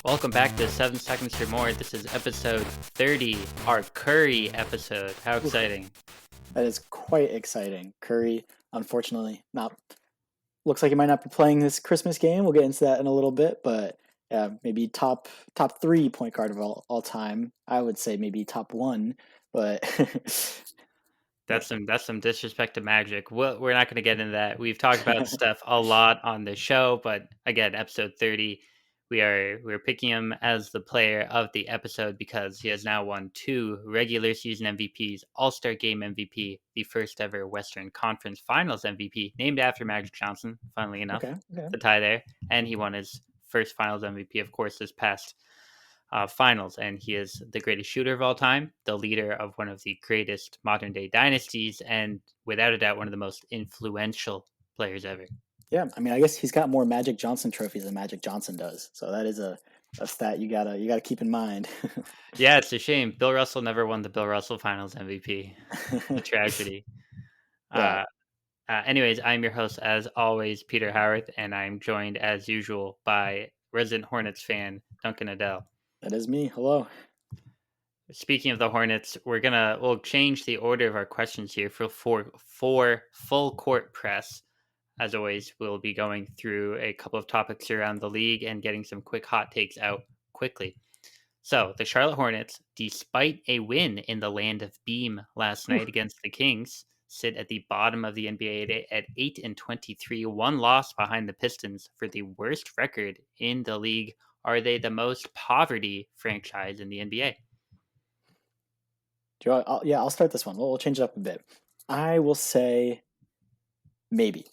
Welcome back to 7 Seconds or More. This is episode 30, our Curry episode. How Oof, exciting. that is quite exciting. Curry, unfortunately, not looks like he might not be playing this Christmas game. We'll get into that in a little bit, but yeah, maybe top three point guard of all time. I would say maybe top one, but yeah, That's some disrespect to Magic. We're not going to get into that. We've talked about stuff a lot on the show, but again, episode 30, we're picking him as the player of the episode because he has now won 2 regular season MVPs, All-Star Game MVP, the first ever Western Conference Finals MVP, named after Magic Johnson, funnily enough, okay. the tie there, and he won his first Finals MVP, of course, this past finals, and he is the greatest shooter of all time, the leader of one of the greatest modern day dynasties, and without a doubt, one of the most influential players ever. Yeah, I mean, I guess he's got more Magic Johnson trophies than Magic Johnson does, so that is a stat you gotta keep in mind. Yeah, it's a shame. Bill Russell never won the Bill Russell Finals MVP. A tragedy. Yeah, Uh, Anyways, I'm your host, as always, Peter Howarth, and I'm joined, as usual, by resident Hornets fan, Duncan Adele. that is me. Hello. Speaking of the Hornets, we'll change the order of our questions here for full court press. As always, we'll be going through a couple of topics around the league and getting some quick hot takes out quickly. So, the Charlotte Hornets, despite a win in the land of Beam last Whew. night against the Kings, sit at the bottom of the NBA at 8-23, one loss behind the Pistons for the worst record in the league. Are they the most poverty franchise in the NBA? I'll start this one. We'll change it up a bit. I will say maybe.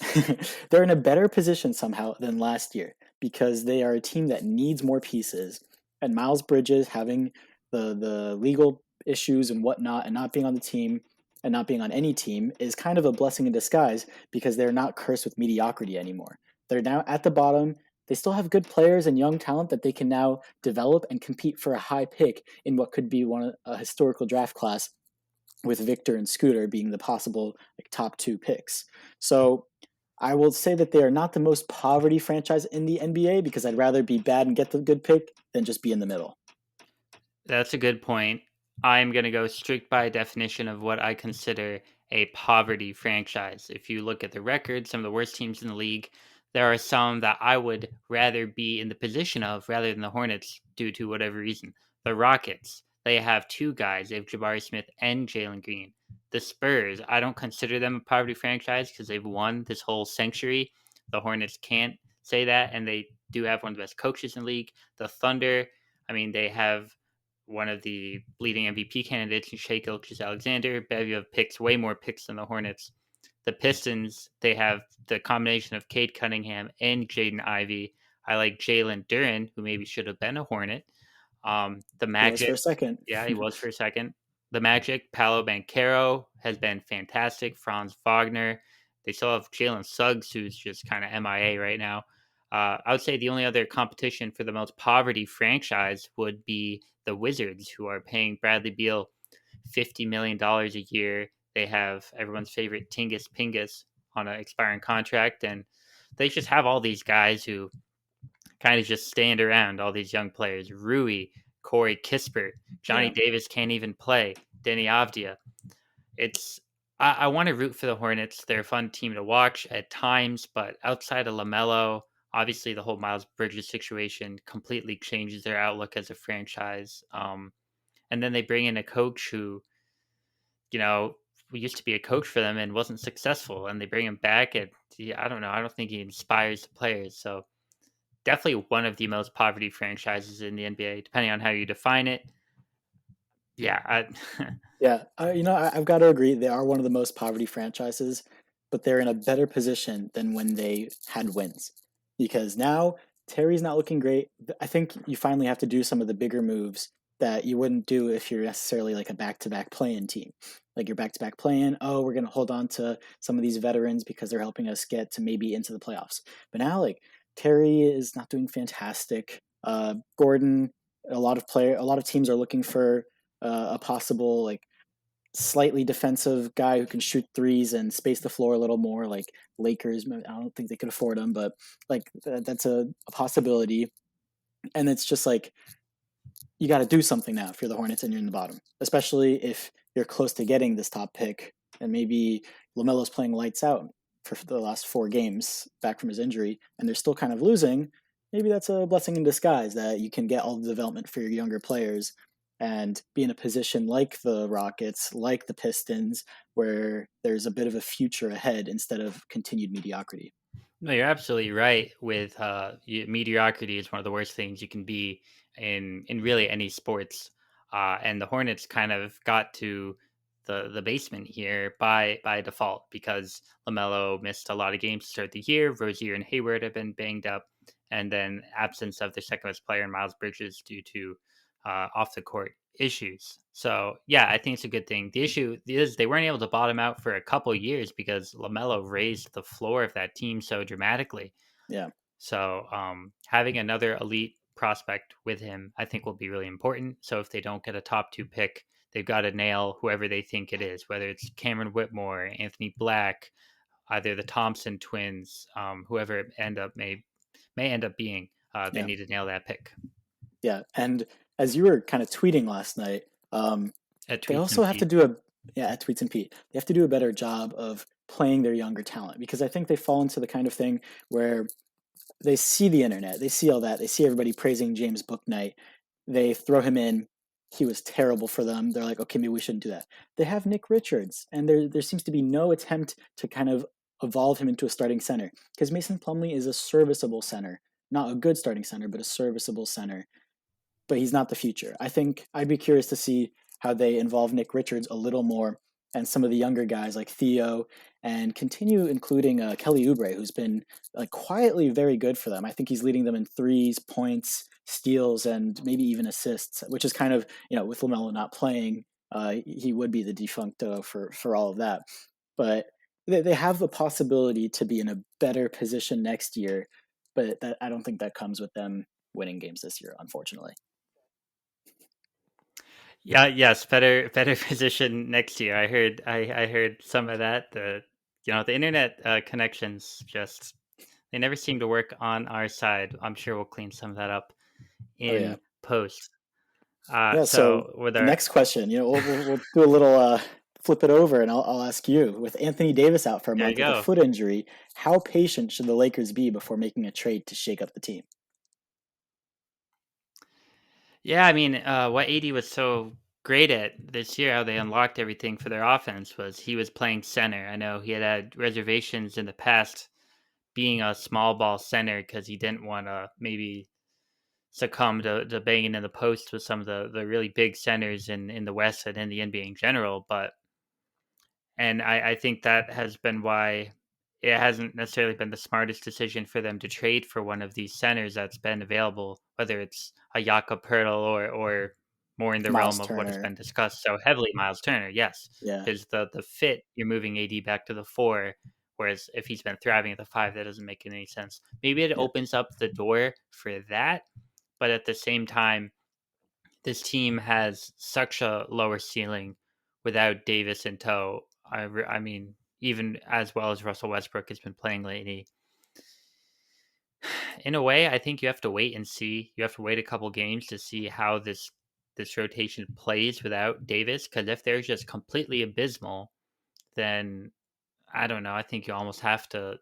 They're in a better position somehow than last year because they are a team that needs more pieces. And Miles Bridges having the legal issues and whatnot and not being on the team and not being on any team is kind of a blessing in disguise because they're not cursed with mediocrity anymore. They're now at the bottom. They still have good players and young talent that they can now develop and compete for a high pick in what could be a historical draft class, with Victor and Scooter being the possible top 2 picks. So I will say that they are not the most poverty franchise in the NBA because I'd rather be bad and get the good pick than just be in the middle. That's a good point. I'm going to go strict by definition of what I consider a poverty franchise. If you look at the record, some of the worst teams in the league, there are some that I would rather be in the position of rather than the Hornets due to whatever reason. The Rockets, they have 2 guys. They have Jabari Smith and Jalen Green. The Spurs, I don't consider them a poverty franchise because they've won this whole century. The Hornets can't say that, and they do have one of the best coaches in the league. The Thunder, I mean, they have one of the leading MVP candidates in Shai Gilgeous-Alexander. Bevy of picks, way more picks than the Hornets. The Pistons, they have the combination of Cade Cunningham and Jaden Ivey. I like Jalen Duren, who maybe should have been a Hornet. The He was for Magic, a second. yeah, he was for a second. The Magic, Paolo Banchero has been fantastic. Franz Wagner. They still have Jalen Suggs, who's just kind of MIA right now. I would say the only other competition for the most poverty franchise would be the Wizards, who are paying Bradley Beal $50 million a year. They have everyone's favorite Tingus Pingus on an expiring contract, and they just have all these guys who kind of just stand around, all these young players. Rui, Corey Kispert, Johnny Yeah. Davis can't even play, Denny Avdia. It's I want to root for the Hornets. They're a fun team to watch at times, but outside of LaMelo, obviously the whole Miles Bridges situation completely changes their outlook as a franchise. And then they bring in a coach who, you know, used to be a coach for them and wasn't successful, and they bring him back. And yeah, I don't know. I don't think he inspires the players. So definitely one of the most poverty franchises in the NBA, depending on how you define it. Yeah, Yeah, I've got to agree. They are one of the most poverty franchises, but they're in a better position than when they had wins. Because now Terry's not looking great. I think you finally have to do some of the bigger moves that you wouldn't do if you're necessarily like a back-to-back play-in team. Like your back-to-back play-in, oh, we're going to hold on to some of these veterans because they're helping us get to maybe into the playoffs. But now, like, Terry is not doing fantastic. Gordon, a lot of teams are looking for a possible like slightly defensive guy who can shoot threes and space the floor a little more. Like Lakers, I don't think they could afford him, but like that's a possibility. And it's just like you got to do something now if you're the Hornets and you're in the bottom, especially if you're close to getting this top pick and maybe LaMelo's playing lights out for the last 4 games back from his injury and they're still kind of losing. Maybe that's a blessing in disguise that you can get all the development for your younger players and be in a position like the Rockets, like the Pistons, where there's a bit of a future ahead instead of continued mediocrity. No, you're absolutely right. With mediocrity is one of the worst things you can be in really any sports. And the Hornets kind of got to the basement here by default because Lamelo missed a lot of games to start the year. Rozier and Hayward have been banged up, and then absence of the second best player, Miles Bridges, due to off the court issues. So yeah, I think it's a good thing. The issue is they weren't able to bottom out for a couple years because Lamelo raised the floor of that team so dramatically. Yeah. So having another elite prospect with him, I think, will be really important. So if they don't get a top 2 pick, they've got to nail whoever they think it is, whether it's Cameron Whitmore, Anthony Black, either the Thompson twins, whoever it may end up being. They Yeah. need to nail that pick Yeah. And as you were kind of tweeting last night, at they Tweets also and have to Pete. do a yeah, at Tweets and Pete. They have to do a better job of playing their younger talent because I think they fall into the kind of thing where they see the internet, they see all that, they see everybody praising James Booknight. They throw him in. He was terrible for them. They're like, okay, maybe we shouldn't do that. They have Nick Richards, and there seems to be no attempt to kind of evolve him into a starting center because Mason Plumlee is a serviceable center, not a good starting center, but a serviceable center, but he's not the future. I think I'd be curious to see how they involve Nick Richards a little more and some of the younger guys like Theo and continue including Kelly Oubre, who's been like quietly very good for them. I think he's leading them in threes, points, steals, and maybe even assists, which is kind of, with LaMelo not playing, he would be the defuncto for all of that. But they have the possibility to be in a better position next year, but I don't think that comes with them winning games this year, unfortunately. Yeah, yes, better position next year. I heard some of that. The internet connections just they never seem to work on our side. I'm sure we'll clean some of that up Oh yeah. in post. Yeah, so So with the our next question, we'll do a little flip it over, and I'll ask you. With Anthony Davis out for a there you month with a go. foot injury, how patient should the Lakers be before making a trade to shake up the team? Yeah, I mean, what AD was so great at this year, how they unlocked everything for their offense was he was playing center. I know he had reservations in the past being a small ball center because he didn't want to maybe succumb to banging in the post with some of the really big centers in the West and in the NBA in general. And I think that has been why it hasn't necessarily been the smartest decision for them to trade for one of these centers that's been available, whether it's a Jakob Pertl or more in the Miles realm of what has Turner, been discussed so heavily, Miles Turner. Yes, yeah, because the fit you're moving AD back to the 4, whereas if he's been thriving at the 5, that doesn't make any sense. Maybe it yeah, opens up the door for that, but at the same time, this team has such a lower ceiling without Davis in tow. I mean, even as well as Russell Westbrook has been playing lately. In a way, I think you have to wait and see. You have to wait a couple games to see how this rotation plays without Davis. Because if they're just completely abysmal, then I don't know. I think you almost have to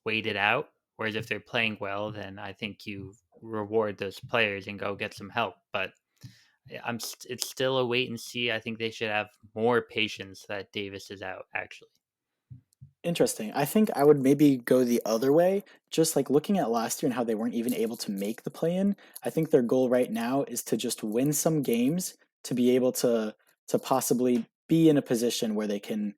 wait it out. Whereas if they're playing well, then I think you reward those players and go get some help. But it's still a wait and see. I think they should have more patience that Davis is out. Actually, interesting. I think I would maybe go the other way. Just like looking at last year and how they weren't even able to make the play-in. I think their goal right now is to just win some games to be able to possibly be in a position where they can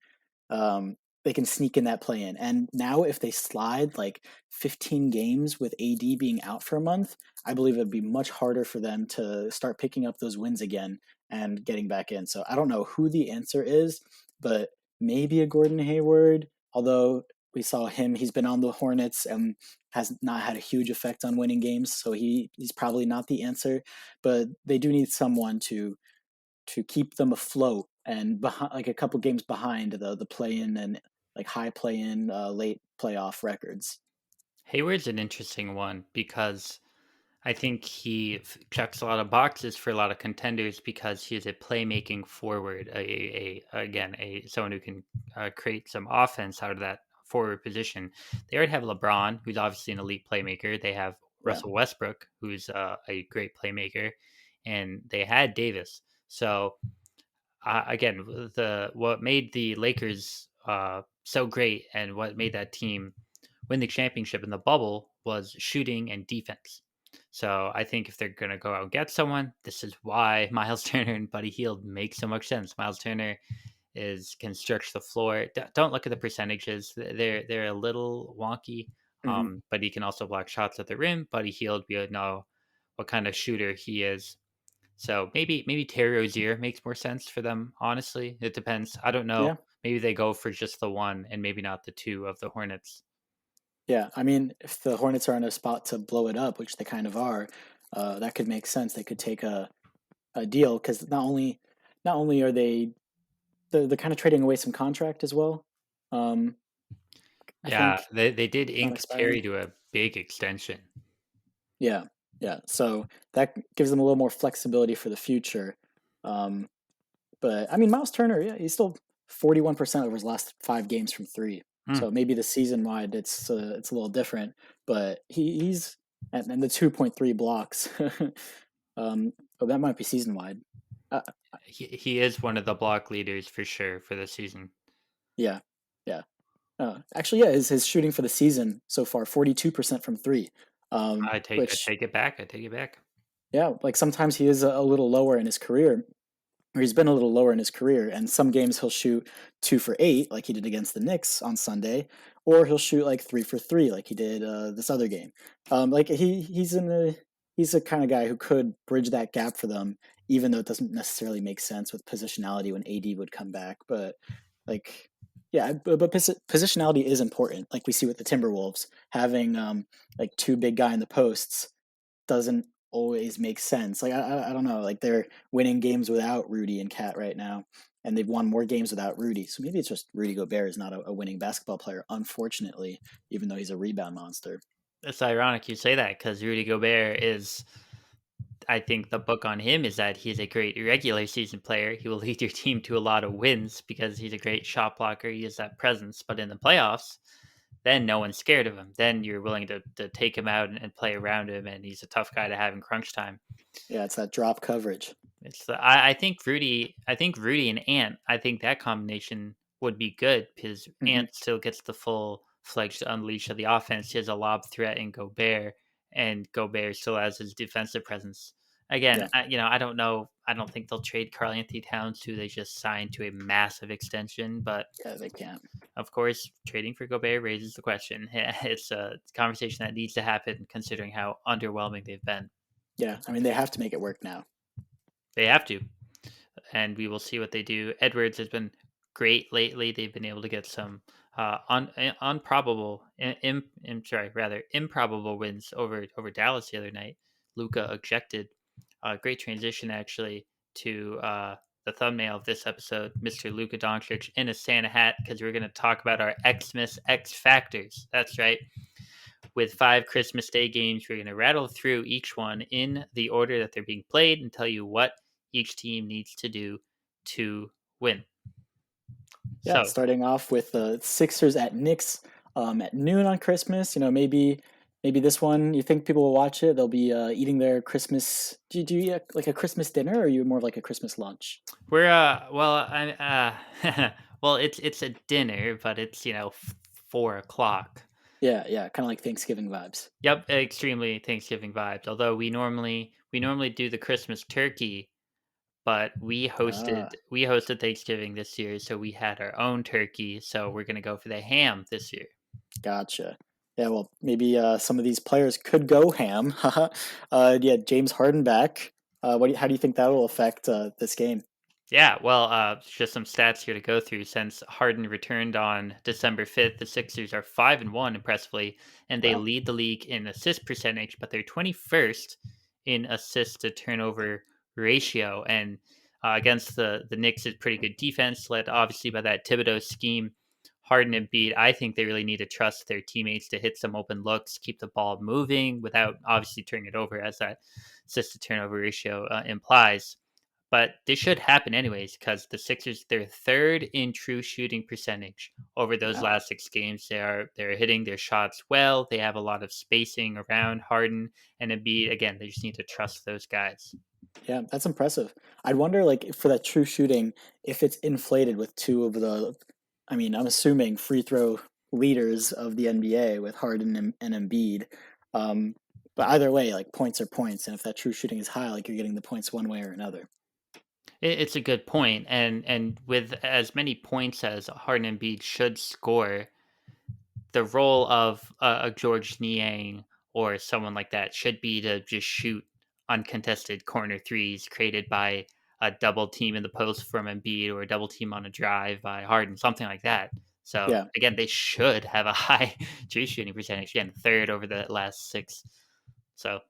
sneak in that play in. And now, if they slide like 15 games with AD being out for a month, I believe it'd be much harder for them to start picking up those wins again and getting back in. So I don't know who the answer is, but maybe a Gordon Hayward. Although we saw him, he's been on the Hornets and has not had a huge effect on winning games, so he's probably not the answer. But they do need someone to keep them afloat and behind, like a couple games behind the play in and like high play in late playoff records. Hayward's an interesting one because I think he checks a lot of boxes for a lot of contenders because he is a playmaking forward, again a someone who can create some offense out of that forward position. They already have LeBron, who's obviously an elite playmaker. They have Yeah. Russell Westbrook, who's a great playmaker, and they had Davis. So again, the what made the Lakers so great and what made that team win the championship in the bubble was shooting and defense. So I think if they're going to go out and get someone, this is why Miles Turner and Buddy Hield make so much sense. Miles Turner is can stretch the floor. Don't look at the percentages; they're a little wonky. Hmm. But he can also block shots at the rim. Buddy Hield, we know what kind of shooter he is. So maybe Terry Rozier makes more sense for them. Honestly, it depends. I don't know. Yeah. Maybe they go for just the one and maybe not the two of the Hornets. Yeah. I mean, if the Hornets are in a spot to blow it up, which they kind of are, that could make sense. They could take a deal because not only are they're kind of trading away some contract as well. Um, I Yeah, think they did it's not ink expiring. Terry to a big extension. Yeah, yeah. So that gives them a little more flexibility for the future. Um, but I mean, Miles Turner, yeah, he's still 41% over his last 5 games from three. Hmm. So maybe the season wide, it's a little different. But he's and the 2.3 blocks. Oh, that might be season wide. Uh, He is one of the block leaders for sure for the season. yeah, yeah. Actually, yeah, his shooting for the season so far, 42% from three. I Which, take it back. I take it back. yeah, like sometimes he is a little lower in his career, or he's been a little lower in his career. And some games he'll shoot 2 for 8, like he did against the Knicks on Sunday, or he'll shoot like 3 for 3, like he did this other game. Like he's a kind of guy who could bridge that gap for them, even though it doesn't necessarily make sense with positionality when AD would come back. But like, yeah, but positionality is important. Like we see with the Timberwolves having like two big guy in the posts doesn't always make sense. Like I don't know. Like they're winning games without Rudy and Cat right now, and they've won more games without Rudy. So maybe it's just Rudy Gobert is not a winning basketball player, unfortunately, even though he's a rebound monster. It's ironic you say that because Rudy Gobert is. I think the book on him is that he's a great regular season player. He will lead your team to a lot of wins because he's a great shot blocker. He has that presence. But in the playoffs, then no one's scared of him. Then you're willing to take him out and play around him, and he's a tough guy to have in crunch time. Yeah, it's that drop coverage. It's I think Rudy and Ant. I think that combination would be good because Hmm. Ant still gets the full fledged unleash of the offense. He has a lob threat in Gobert, and Gobert still has his defensive presence. Again, Yeah, I don't know. I don't think they'll trade Karl Anthony Towns, who they just signed to a massive extension. But yeah, they can't. of course, trading for Gobert raises the question. It's a conversation that needs to happen, considering how underwhelming they've been. Yeah, I mean they have to make it work now. They have to. And we will see what they do. Edwards has been great lately. They've been able to get some unprobable, sorry, rather improbable wins over Dallas the other night. Luca ejected. Great transition actually to the thumbnail of this episode, Mr. Luka Doncic in a Santa hat, because we're going to talk about our Xmas X factors. That's right. With 5 Christmas Day games, we're going to rattle through each one in the order that they're being played and tell you what each team needs to do to win. Yeah, So starting off with the Sixers at Knicks at noon on Christmas. Maybe this one you think people will watch it. They'll be eating their Christmas. Do you eat like a Christmas dinner, or are you more of like a Christmas lunch? we're well, well, it's a dinner, but it's 4 o'clock. Yeah, yeah, kind of like Thanksgiving vibes. Yep, extremely Thanksgiving vibes. Although we normally do the Christmas turkey, but Ah, we hosted Thanksgiving this year, so we had our own turkey. So we're gonna go for the ham this year. gotcha. Yeah, well, maybe some of these players could go ham. Yeah, James Harden back. How do you think that will affect this game? Yeah, well, just some stats here to go through. Since Harden returned on December 5th, the Sixers are 5-1 impressively, and they Wow. lead the league in assist percentage, but they're 21st in assist to turnover ratio. And against the Knicks is pretty good defense, led obviously by that Thibodeau scheme. Harden and Embiid, I think they really need to trust their teammates to hit some open looks, keep the ball moving without obviously turning it over, as that assist to turnover ratio implies. But this should happen anyways because the Sixers, they're third in true shooting percentage over those Wow. last 6 games. They're hitting their shots well. They have a lot of spacing around Harden and Embiid. Again, they just need to trust those guys. Yeah, that's impressive. I'd wonder, like, for that true shooting, if it's inflated with two of the, I mean, I'm assuming free throw leaders of the NBA with Harden and Embiid. Um, but either way, like points are points, and if that true shooting is high, like you're getting the points one way or another. It's a good point, and with as many points as Harden and Embiid should score, the role of a George Niang or someone like that should be to just shoot uncontested corner threes created by a double team in the post from Embiid or a double team on a drive by Harden, something like that. So Yeah, again, they should have a high true shooting percentage. Again, third over the last 6. So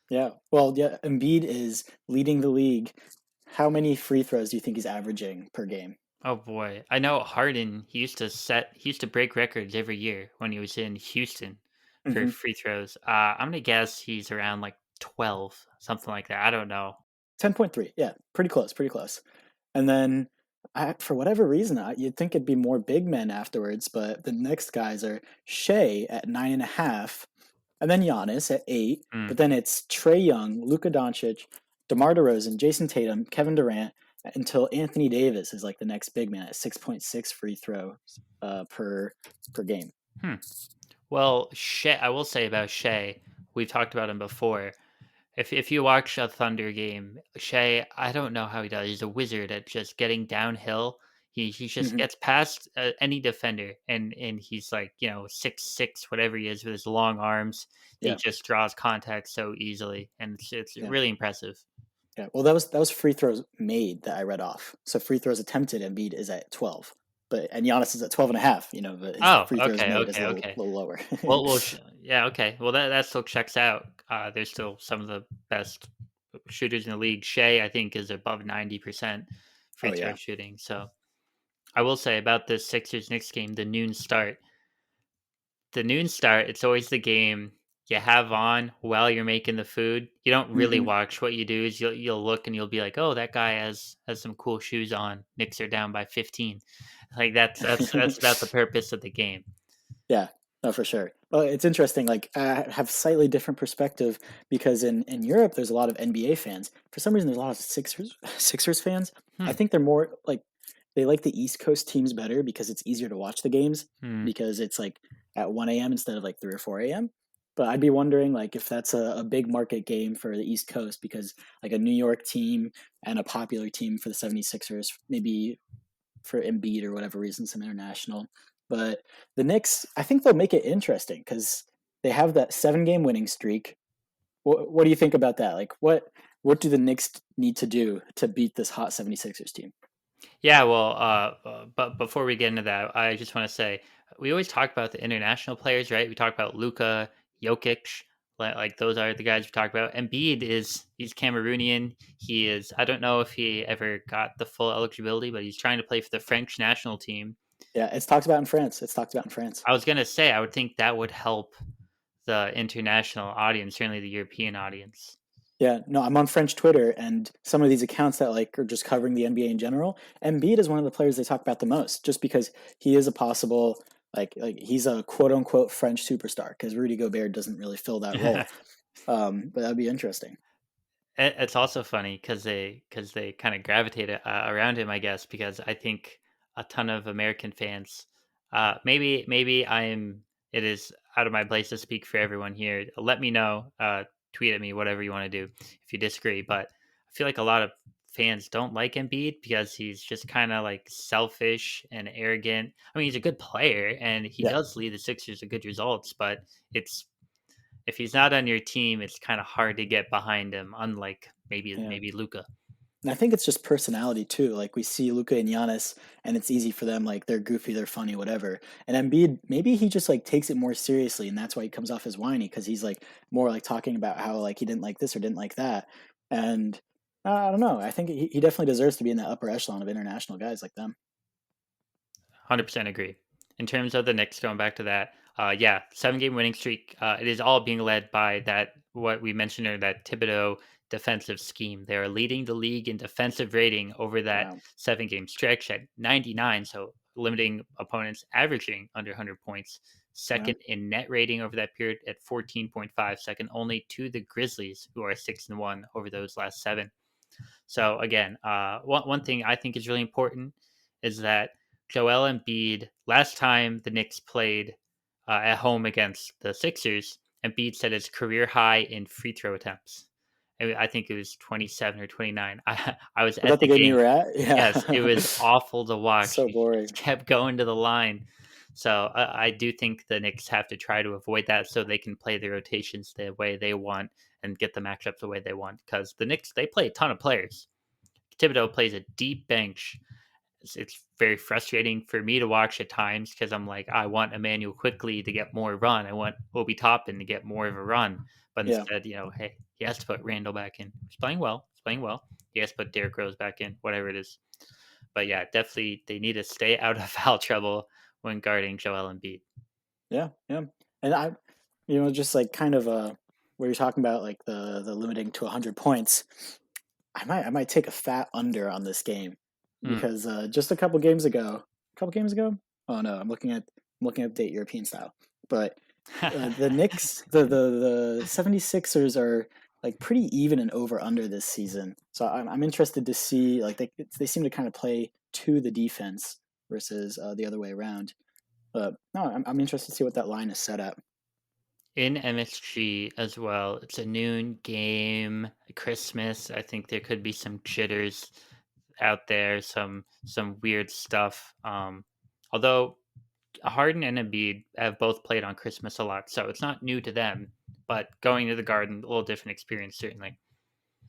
yeah. Well, yeah, Embiid is leading the league. How many free throws do you think he's averaging per game? oh boy, I know Harden. He used to break records every year when he was in Houston for Hmm. free throws. I'm gonna guess he's around like 12, something like that. I don't know. 10.3. Yeah, pretty close, pretty close. And then, for whatever reason, you'd think it'd be more big men afterwards, but the next guys are Shea at 9.5, and then Giannis at 8. Mm. But then it's Trey Young, Luka Doncic, DeMar DeRozan, Jason Tatum, Kevin Durant, until Anthony Davis is like the next big man at 6.6 free throws per game. Hmm. Well, Shea, I will say about Shea, we've talked about him before. If you watch a Thunder game, Shea, I don't know how he does. He's a wizard at just getting downhill. He just Hmm. gets past any defender, and he's like 6'6", whatever he is, with his long arms. He Yeah, just draws contact so easily, and it's yeah. really impressive. Yeah, well, that was free throws made that I read off. So free throws attempted, Embiid is at 12, and Giannis is at 12.5. But his Oh, free throws okay, made is a okay, little okay. little lower. Yeah, okay. Well, that still checks out. There's still some of the best shooters in the league. Shea, I think, is above 90% free Oh throw yeah, shooting. So I will say about the Sixers Knicks game, the noon start. The noon start, it's always the game you have on while you're making the food. You don't really hmm, watch. What you do is you'll look and you'll be like, oh, that guy has some cool shoes on. Knicks are down by 15. Like that's about the purpose of the game. yeah, no, for sure. Well, it's interesting. Like I have slightly different perspective because in Europe there's a lot of NBA fans. For some reason, there's a lot of Sixers fans. I Hmm. think they're more like they like the East Coast teams better because it's easier to watch the games Hmm. because it's like at 1 a.m. instead of like 3 or 4 a.m. But I'd be wondering like if that's a big market game for the East Coast because like a New York team and a popular team for the 76ers, maybe for Embiid or whatever reason, some international. But the Knicks, I think they'll make it interesting because they have that 7 game winning streak. What do you think about that? Like, what do the Knicks need to do to beat this hot 76ers team? Yeah, well, but before we get into that, I just want to say we always talk about the international players, right? We talk about Luka, Jokic, like those are the guys we talk about. Embiid he's Cameroonian. He is. I don't know if he ever got the full eligibility, but he's trying to play for the French national team. Yeah, it's talked about in France. It's talked about in France. I was gonna say I would think that would help the international audience, certainly the European audience. Yeah, no, I'm on French Twitter, and some of these accounts that like are just covering the NBA in general. Embiid is one of the players they talk about the most, just because he is a possible like he's a quote unquote French superstar because Rudy Gobert doesn't really fill that role. But that'd be interesting. It's also funny because they kind of gravitated around him, I guess, because I think a ton of American fans. Maybe I'm. It is out of my place to speak for everyone here. Let me know. Tweet at me, whatever you want to do, if you disagree. But I feel like a lot of fans don't like Embiid because he's just kind of like selfish and arrogant. I mean, he's a good player and he Yeah, does lead the Sixers to good results, but it's if he's not on your team, it's kind of hard to get behind him. Unlike yeah. maybe Luca. And I think it's just personality too. Like we see Luka and Giannis, and it's easy for them. Like they're goofy, they're funny, whatever. And Embiid, maybe he just like takes it more seriously, and that's why he comes off as whiny because he's like more like talking about how like he didn't like this or didn't like that. And I don't know. I think he definitely deserves to be in that upper echelon of international guys like them. 100% agree. In terms of the Knicks, going back to that, yeah, 7-game winning streak. It is all being led by that what we mentioned earlier, that Thibodeau defensive scheme. They are leading the league in defensive rating over that Wow. 7-game stretch at 99, so limiting opponents averaging under 100 points. Wow. Second in net rating over that period at 14.5, second only to the Grizzlies, who are 6-1 over those last seven. So again, one thing I think is really important is that Joel Embiid, last time the Knicks played at home against the Sixers, Embiid set his career high in free throw attempts. I think it was 27 or 29. I was Was at that the the game you game. were at? Yes, it Yeah. was awful to watch. So He boring. kept going to the line. So I do think the Knicks have to try to avoid that so they can play the rotations the way they want and get the matchups the way they want. Because the Knicks, they play a ton of players. Thibodeau plays a deep bench. It's very frustrating for me to watch at times because I'm like, I want Emmanuel quickly to get more run. I want Obi Toppin to get more of a run. But Yeah. instead, hey, he has to put Randall back in. He's playing well. He's playing well. He has to put Derrick Rose back in, whatever it is. But yeah, definitely they need to stay out of foul trouble when guarding Joel Embiid. Yeah. Yeah. And just like kind of where you're talking about like the limiting to 100 points. I might take a fat under on this game Mm. because just a couple games ago. Oh no, I'm looking at date European style. But the Knicks, the 76ers are like pretty even and over under this season. So I'm interested to see like they seem to kind of play to the defense versus the other way around. But no, I'm interested to see what that line is set at. In MSG as well, it's a noon game, Christmas. I think there could be some jitters out there, some weird stuff. Although Harden and Embiid have both played on Christmas a lot, so it's not new to them. But going to the Garden, a little different experience, certainly.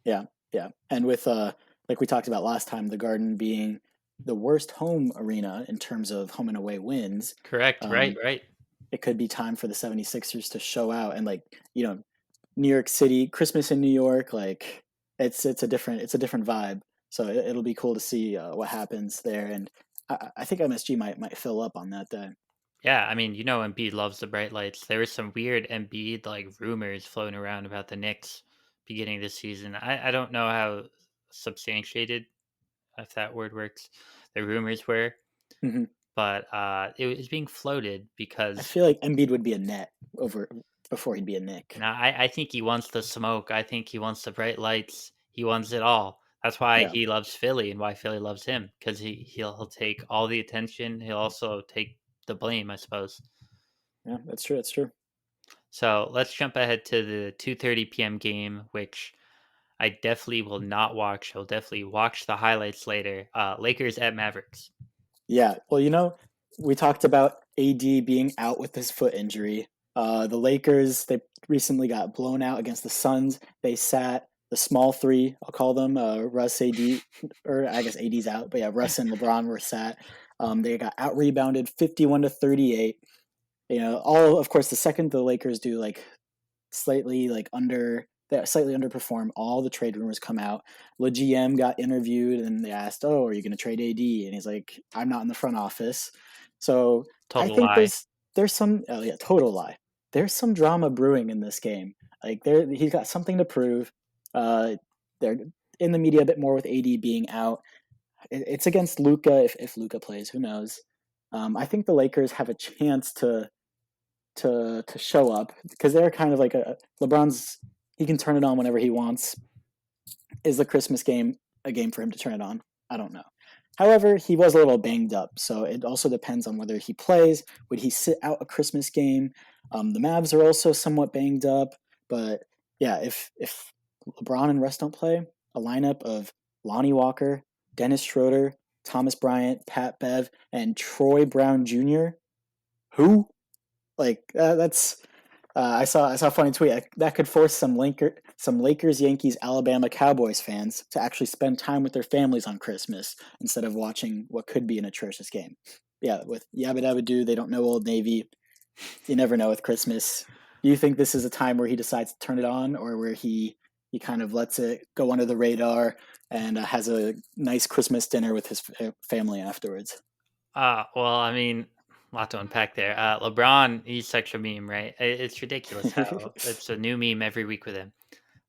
Yeah, yeah. And with like we talked about last time, the Garden being the worst home arena in terms of home and away wins, Correct. Right. um, Right. it could be time for the 76ers to show out and like, New York City, Christmas in New York, like it's a different vibe. So it'll be cool to see what happens there and I think MSG might fill up on that day. Yeah, I mean, Embiid loves the bright lights. There was some weird Embiid rumors floating around about the Knicks beginning this season. I don't know how substantiated, if that word works, the rumors were, Mhm. but it was being floated I because feel like Embiid would be a net over before he'd be a Nick. I think he wants the smoke. I think he wants the bright lights. He wants it all. That's why Yeah, he loves Philly and why Philly loves him because he'll take all the attention. He'll also take the blame, I suppose. yeah, that's true. That's true. So let's jump ahead to the 2:30 p.m. game, which I definitely will not watch. I'll definitely watch the highlights later. Lakers at Mavericks. Yeah. Well, we talked about AD being out with his foot injury. The Lakers, they recently got blown out against the Suns. They sat the small three, I'll call them, Russ, AD, or I guess AD's out, but yeah, Russ and LeBron were sat. They got out rebounded 51-38. Of course, the second the Lakers do like slightly like under that slightly underperform. All the trade rumors come out. The GM got interviewed and they asked, "Oh, are you going to trade AD?" And he's like, "I'm not in the front office." So I Total think lie. there's some total lie. There's some drama brewing in this game. Like he's got something to prove. Uh, they're in the media a bit more with AD being out. It's against Luca if Luca plays. Who knows? I think the Lakers have a chance to show up because they're kind of like a LeBron's. He can turn it on whenever he wants. Is the Christmas game a game for him to turn it on? I don't know. However, he was a little banged up, so it also depends on whether he plays. Would he sit out a Christmas game? The Mavs are also somewhat banged up, but yeah, if LeBron and Russ don't play, a lineup of Lonnie Walker, Dennis Schroeder, Thomas Bryant, Pat Bev, and Troy Brown Jr. Who like that's I saw a funny tweet that could force some Lakers, Yankees, Alabama, Cowboys fans to actually spend time with their families on Christmas instead of watching what could be an atrocious game. Yeah, with Yabba Dabba Doo, they don't know Old Navy. You never know with Christmas. Do you think this is a time where he decides to turn it on, or where he kind of lets it go under the radar and has a nice Christmas dinner with his family afterwards? Well, I mean, A lot to unpack there. LeBron, he's such a meme, right? It's ridiculous how it's a new meme every week with him.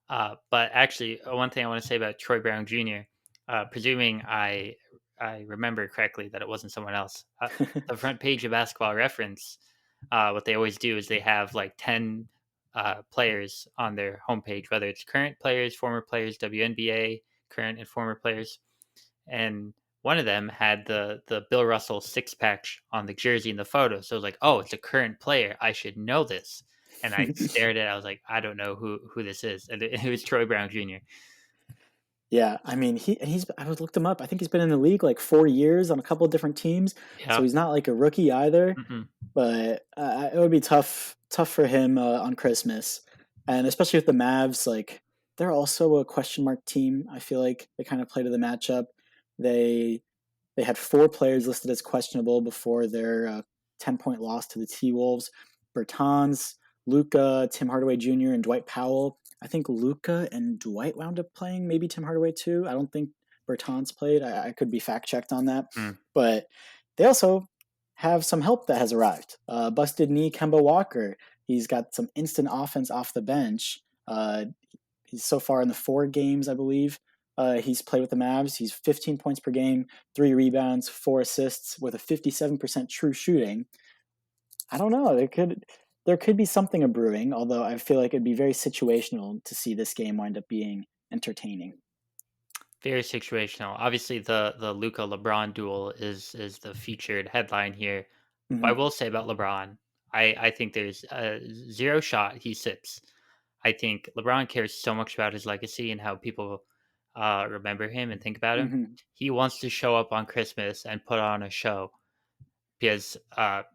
But actually, one thing I want to say about Troy Brown Jr., presuming I remember correctly that it wasn't someone else, the front page of Basketball Reference, what they always do is they have like 10 players on their homepage, whether it's current players, former players, WNBA, current and former players, and one of them had the Bill Russell six pack on the jersey in the photo. So I was like, oh, it's a current player. I should know this. And I stared at it. I was like, I don't know who this is. And it was Troy Brown Jr. Yeah, I mean, he's I looked him up. I think he's been in the league like 4 years on a couple of different teams, so Yep. he's not like a rookie either. Hmm. But it would be tough for him on Christmas, and especially with the Mavs. Like they're also a question mark team. I feel like they kind of play to the matchup. They they had four players listed as questionable before their 10-point loss to the T Wolves: Bertans, Luca, Tim Hardaway Jr., and Dwight Powell. I think Luca and Dwight wound up playing. Maybe Tim Hardaway too. I don't think Bertans played. I could be fact checked on that, Mm. but they also have some help that has arrived. Busted knee Kemba Walker. He's got some instant offense off the bench. He's so far in the 4 games, I believe. He's played with the Mavs. He's 15 points per game, 3 rebounds, 4 assists with a 57% true shooting. I don't know. There could be something a brewing, although I feel like it'd be very situational to see this game wind up being entertaining. Very situational. Obviously, the Luca LeBron duel is the featured headline here. What I Hmm. will say about LeBron, I think there's a zero shot he sits. I think LeBron cares so much about his legacy and how people remember him and think about him. Hmm. He wants to show up on Christmas and put on a show because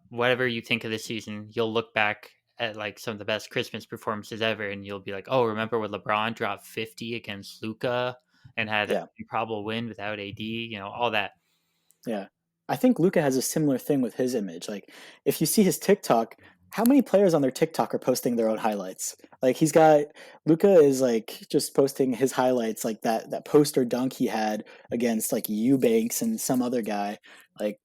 whatever you think of this season, you'll look back at like some of the best Christmas performances ever, and you'll be like, "Oh, remember when LeBron dropped 50 against Luca and had an Yeah. improbable win without AD? You know, all that." Yeah. I think Luca has a similar thing with his image. Like, if you see his TikTok, how many players on their TikTok are posting their own highlights? Like, Luca is like just posting his highlights, like that poster dunk he had against like Eubanks and some other guy. Like,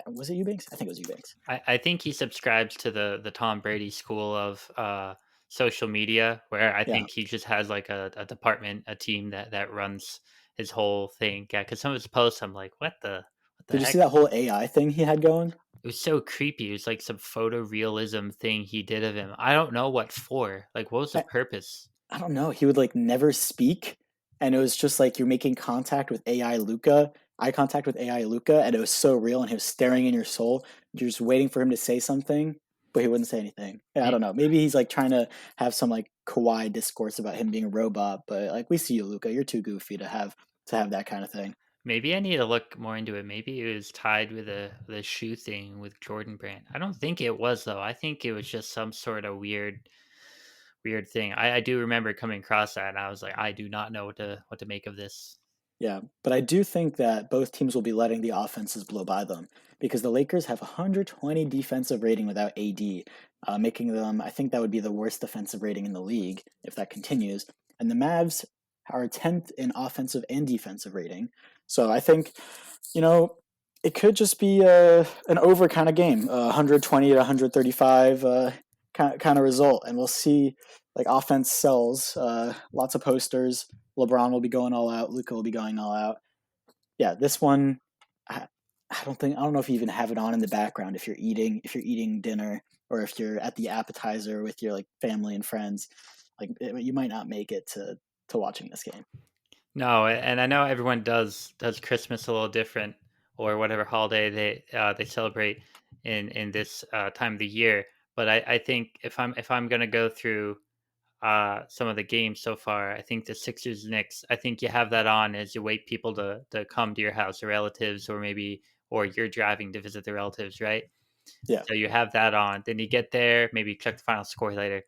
was it Eubanks? I think it was Eubanks. I think he subscribes to the Tom Brady school of social media, where I Yeah. think he just has like a department, a team that runs his whole thing. Yeah, because some of his posts, I'm like, what the Did you see heck? that whole AI thing he had going? It was so creepy. It was like some photorealism thing he did of him. I don't know what for. Like, what was the I, purpose? I don't know. He would like never speak, and it was just like you're making contact with AI Luca, eye contact with AI Luca, and it was so real, and he was staring in your soul. You're just waiting for him to say something, but he wouldn't say anything. Yeah, I May- don't know. Maybe he's like trying to have some like kawaii discourse about him being a robot, but like we see you, Luca. You're too goofy to have that kind of thing. Maybe I need to look more into it. Maybe it was tied with the shoe thing with Jordan Brand. I don't think it was though. I think it was just some sort of weird thing. I do remember coming across that, and I was like, I do not know what to make of this. Yeah, but I do think that both teams will be letting the offenses blow by them because the Lakers have 120 defensive rating without AD, making them, I think that would be the worst defensive rating in the league if that continues. And the Mavs are 10th in offensive and defensive rating. So I think, you know, it could just be an over kind of game, 120 to 135 kind of result. And we'll see like offense sells, lots of posters. LeBron will be going all out. Luca will be going all out. Yeah, this one, I, I don't know if you even have it on in the background if you're eating dinner or if you're at the appetizer with your like family and friends. Like you might not make it to watching this game. No, and I know everyone does Christmas a little different, or whatever holiday they celebrate in this time of the year. But I think if I'm gonna go through some of the games so far, I think the Sixers Knicks. I think you have that on as you wait people to come to your house or relatives, or you're driving to visit the relatives, right? Yeah, So you have that on. Then you get there, maybe check the final score later,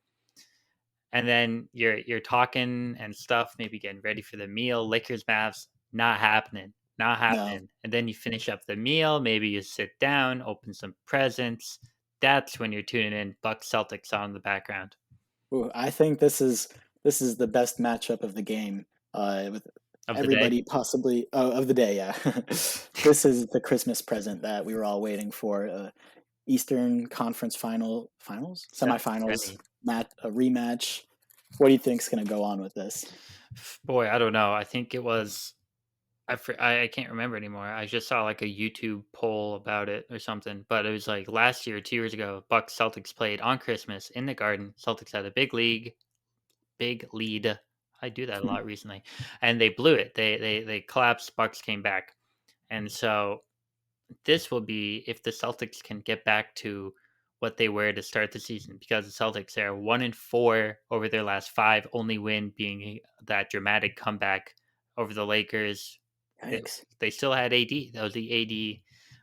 and then you're talking and stuff, maybe getting ready for the meal. Lakers Mavs, not happening, not no. happening. And then you finish up the meal, maybe you sit down, open some presents. That's when you're tuning in Bucks Celtics on in the background. Ooh, I think this is the best matchup of the game. With of the day. everybody possibly of the day. Yeah, this is the Christmas present that we were all waiting for. Eastern Conference finals, semifinals, Semi. a rematch. What do you think's going to go on with this? Boy, I don't know. I think it was I can't remember anymore. I just saw like a YouTube poll about it or something, but it was like last year, 2 years ago, Bucks Celtics played on Christmas in the Garden. Celtics had a big lead. I do that a lot recently, and they blew it. They collapsed. Bucks came back, and so this will be if the Celtics can get back to what they were to start the season, because the Celtics are 1-4 over their last five, only win being that dramatic comeback over the Lakers. They, Yikes! they still had AD. That was the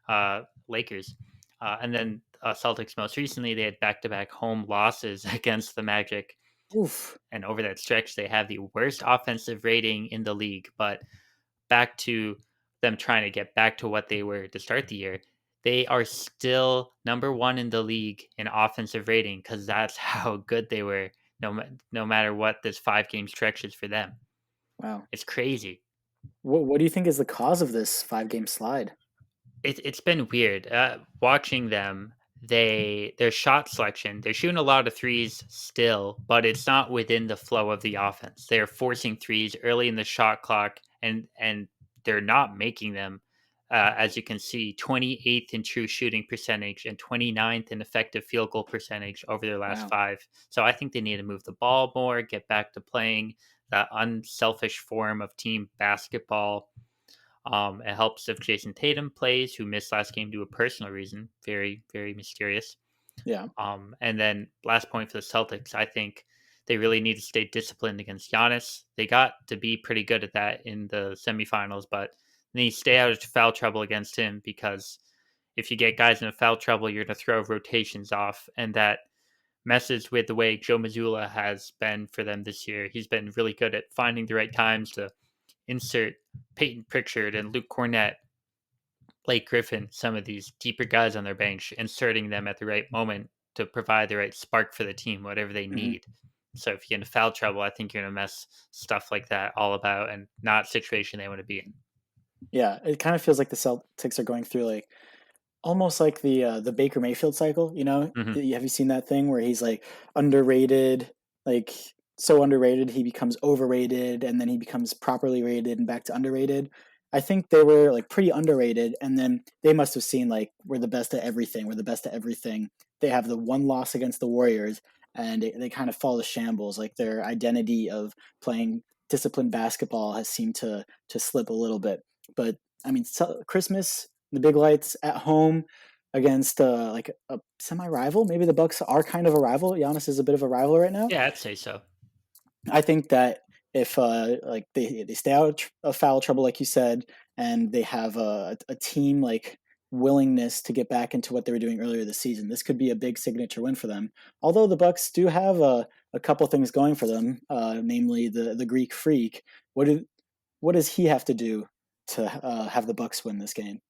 AD Lakers. And then Celtics most recently, they had back to back home losses against the Magic. Oof! And over that stretch, they have the worst offensive rating in the league. But back to them trying to get back to what they were to start the year, they are still number one in the league in offensive rating because that's how good they were. No matter what this 5 game stretch is for them, Wow. it's crazy. What do you think is the cause of this 5 game slide? It's been weird watching them. Their shot selection, they're shooting a lot of threes still, but it's not within the flow of the offense. They're forcing threes early in the shot clock, and they're not making them. As you can see, 28th in true shooting percentage and 29th in effective field goal percentage over their last Wow. five. So I think they need to move the ball more, get back to playing that unselfish form of team basketball. It helps if Jason Tatum plays, who missed last game due to a personal reason. Very, very mysterious. Yeah. And then last point for the Celtics, I think they really need to stay disciplined against Giannis. They got to be pretty good at that in the semifinals, but they need to stay out of foul trouble against him, because if you get guys in foul trouble, you're going to throw rotations off, and that messes with the way Joe Mazzulla has been for them this year. He's been really good at finding the right times to insert Peyton Pritchard and Luke Cornett, Blake Griffin, some of these deeper guys on their bench, inserting them at the right moment to provide the right spark for the team, whatever they Hmm. need. So if you get into foul trouble, I think you're going to mess stuff like that all about, and not a situation they want to be in. Yeah. It kind of feels like the Celtics are going through like almost like the Baker Mayfield cycle, you know? Hmm. Have you seen that thing where he's like underrated, like so underrated he becomes overrated and then he becomes properly rated and back to underrated? I think they were like pretty underrated and then they must have seen like we're the best at everything, we're the best at everything. They have the one loss against the Warriors and they kind of fall to shambles. Like their identity of playing disciplined basketball has seemed to slip a little bit. But I mean, Christmas, the big lights at home against like a semi rival. Maybe the Bucks are kind of a rival. Giannis is a bit of a rival right now. Yeah, I'd say so. I think that if like they stay out of foul trouble, like you said, and they have a team like willingness to get back into what they were doing earlier this season, this could be a big signature win for them. Although the Bucks do have a couple things going for them, namely the Greek Freak. What do what does he have to do to have the Bucks win this game?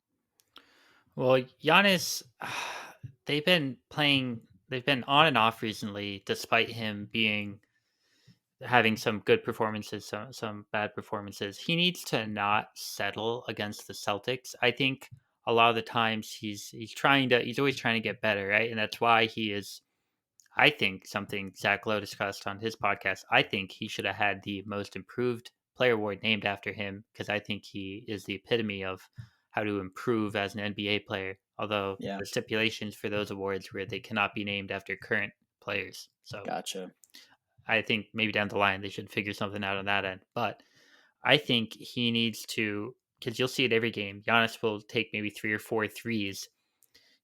Well, Giannis, they've been playing, they've been on and off recently, despite him being having some good performances, some bad performances. He needs to not settle against the Celtics. I think a lot of the times he's always trying to get better, right? And that's why he is. I think something Zach Lowe discussed on his podcast. I think he should have had the most improved player award named after him, because I think he is the epitome of how to improve as an NBA player. Although Yeah, the stipulations for those awards where they cannot be named after current players. So gotcha. I think maybe down the line they should figure something out on that end. But I think he needs to, because you'll see it every game. Giannis will take maybe three or four threes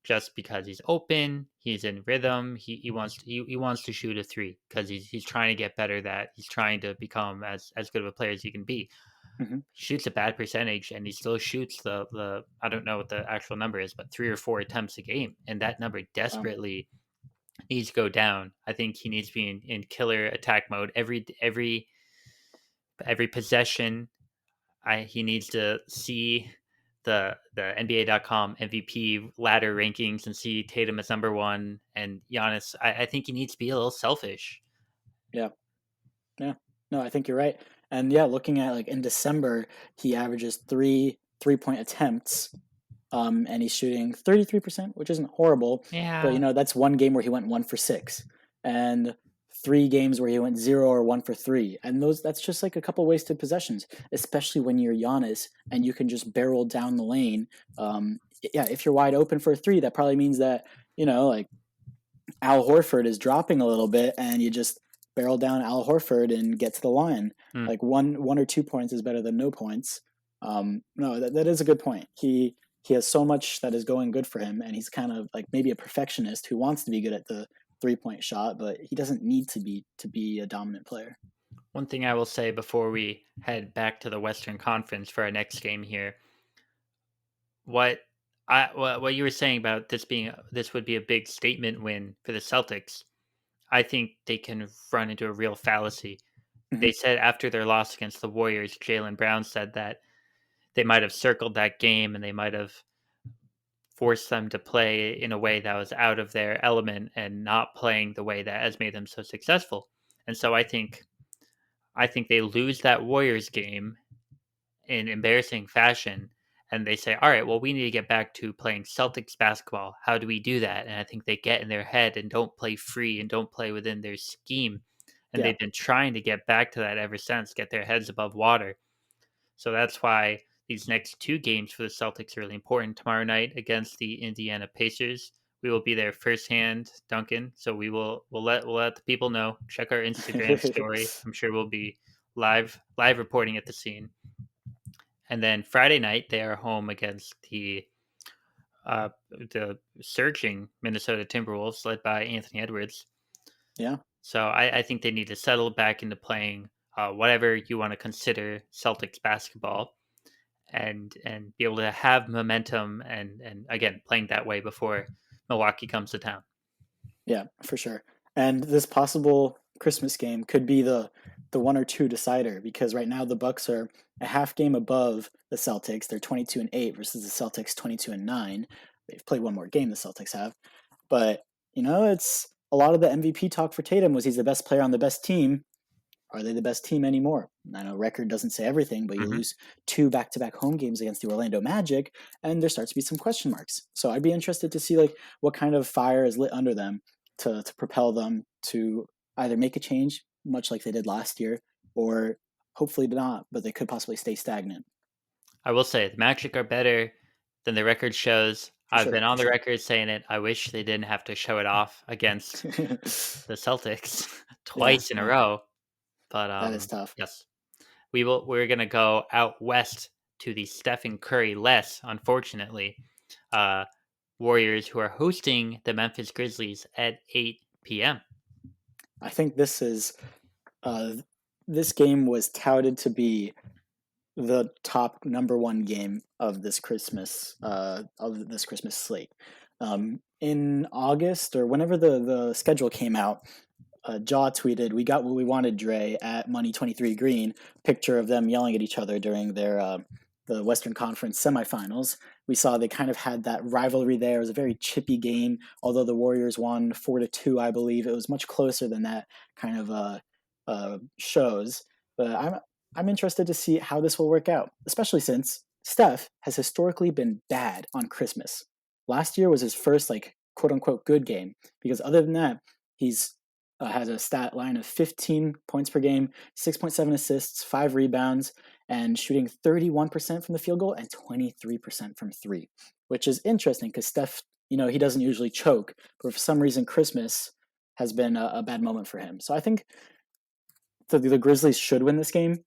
just because he's open, he's in rhythm. He wants to shoot a three because he's trying to get better. That he's trying to become as good of a player as he can be. Hmm. He shoots a bad percentage, and he still shoots the I don't know what the actual number is, but 3 or 4 attempts a game, and that number Wow. desperately needs to go down. I think he needs to be in killer attack mode every possession. He needs to see the NBA.com MVP ladder rankings and see Tatum as number one and Giannis. I think he needs to be a little selfish. Yeah. Yeah. No, I think you're right. And yeah, looking at like in December, he averages 3 3-point attempts, and he's shooting 33%, which isn't horrible. But Yeah. that's one game where he went 1 for 6, and 3 games where he went 0 or 1 for 3. And that's just like a couple wasted possessions, especially when you're Giannis and you can just barrel down the lane. Yeah, if you're wide open for a three, that probably means that like Al Horford is dropping a little bit, and you just barrel down Al Horford and get to the line. Hmm. Like one or 2 points is better than no points. No, that is a good point. He has so much that is going good for him, and he's kind of like maybe a perfectionist who wants to be good at the 3-point shot, but he doesn't need to be a dominant player. One thing I will say before we head back to the Western Conference for our next game here, what what you were saying about this would be a big statement win for the Celtics. I think they can run into a real fallacy. Mhm. They said after their loss against the Warriors, Jalen Brown said that they might have circled that game and they might have forced them to play in a way that was out of their element and not playing the way that has made them so successful. And so I think they lose that Warriors game in embarrassing fashion, and they say, all right, well, we need to get back to playing Celtics basketball. How do we do that? And I think they get in their head and don't play free and don't play within their scheme. And Yeah. they've been trying to get back to that ever since, get their heads above water. So that's why these next 2 games for the Celtics are really important. Tomorrow night against the Indiana Pacers, we will be there firsthand, Duncan. So we'll let the people know. Check our Instagram story. I'm sure we'll be live reporting at the scene. And then Friday night they are home against the surging Minnesota Timberwolves, led by Anthony Edwards. Yeah. So I think they need to settle back into playing whatever you want to consider Celtics basketball, and be able to have momentum and again playing that way before Milwaukee comes to town. Yeah, for sure. And this possible Christmas game could be the one or two decider, because right now the Bucks are a half game above the Celtics. They're 22-8 versus the Celtics 22-9. They've played one more game, the Celtics have. But, it's a lot of the MVP talk for Tatum was he's the best player on the best team. Are they the best team anymore? I know record doesn't say everything, but you Hmm. lose 2 back-to-back home games against the Orlando Magic, and there starts to be some question marks. So I'd be interested to see like what kind of fire is lit under them to propel them to either make a change, much like they did last year, or hopefully not, but they could possibly stay stagnant. I will say the Magic are better than the record shows. For I've sure, been on for the sure. record saying it. I wish they didn't have to show it off against the Celtics Yeah, twice in a no, row. But that is tough. yes, we're gonna go out west to the Stephen Curry less, unfortunately. Uh, Warriors, who are hosting the Memphis Grizzlies at 8 p.m. I think uh, this game was touted to be the top number one game of this Christmas slate. In August or whenever the schedule came out, Jaw tweeted, "We got what we wanted, Dre." At Money 23 Green, picture of them yelling at each other during the Western Conference semifinals. We saw they kind of had that rivalry there. It was a very chippy game, although the Warriors won 4-2, I believe. It was much closer than that kind of shows. But I'm interested to see how this will work out, especially since Steph has historically been bad on Christmas. Last year was his first like quote unquote good game, because other than that, he's has a stat line of 15 points per game, 6.7 assists, 5 rebounds, and shooting 31% from the field goal and 23% from three, which is interesting because Steph, he doesn't usually choke, but for some reason, Christmas has been a bad moment for him. So I think the Grizzlies should win this game,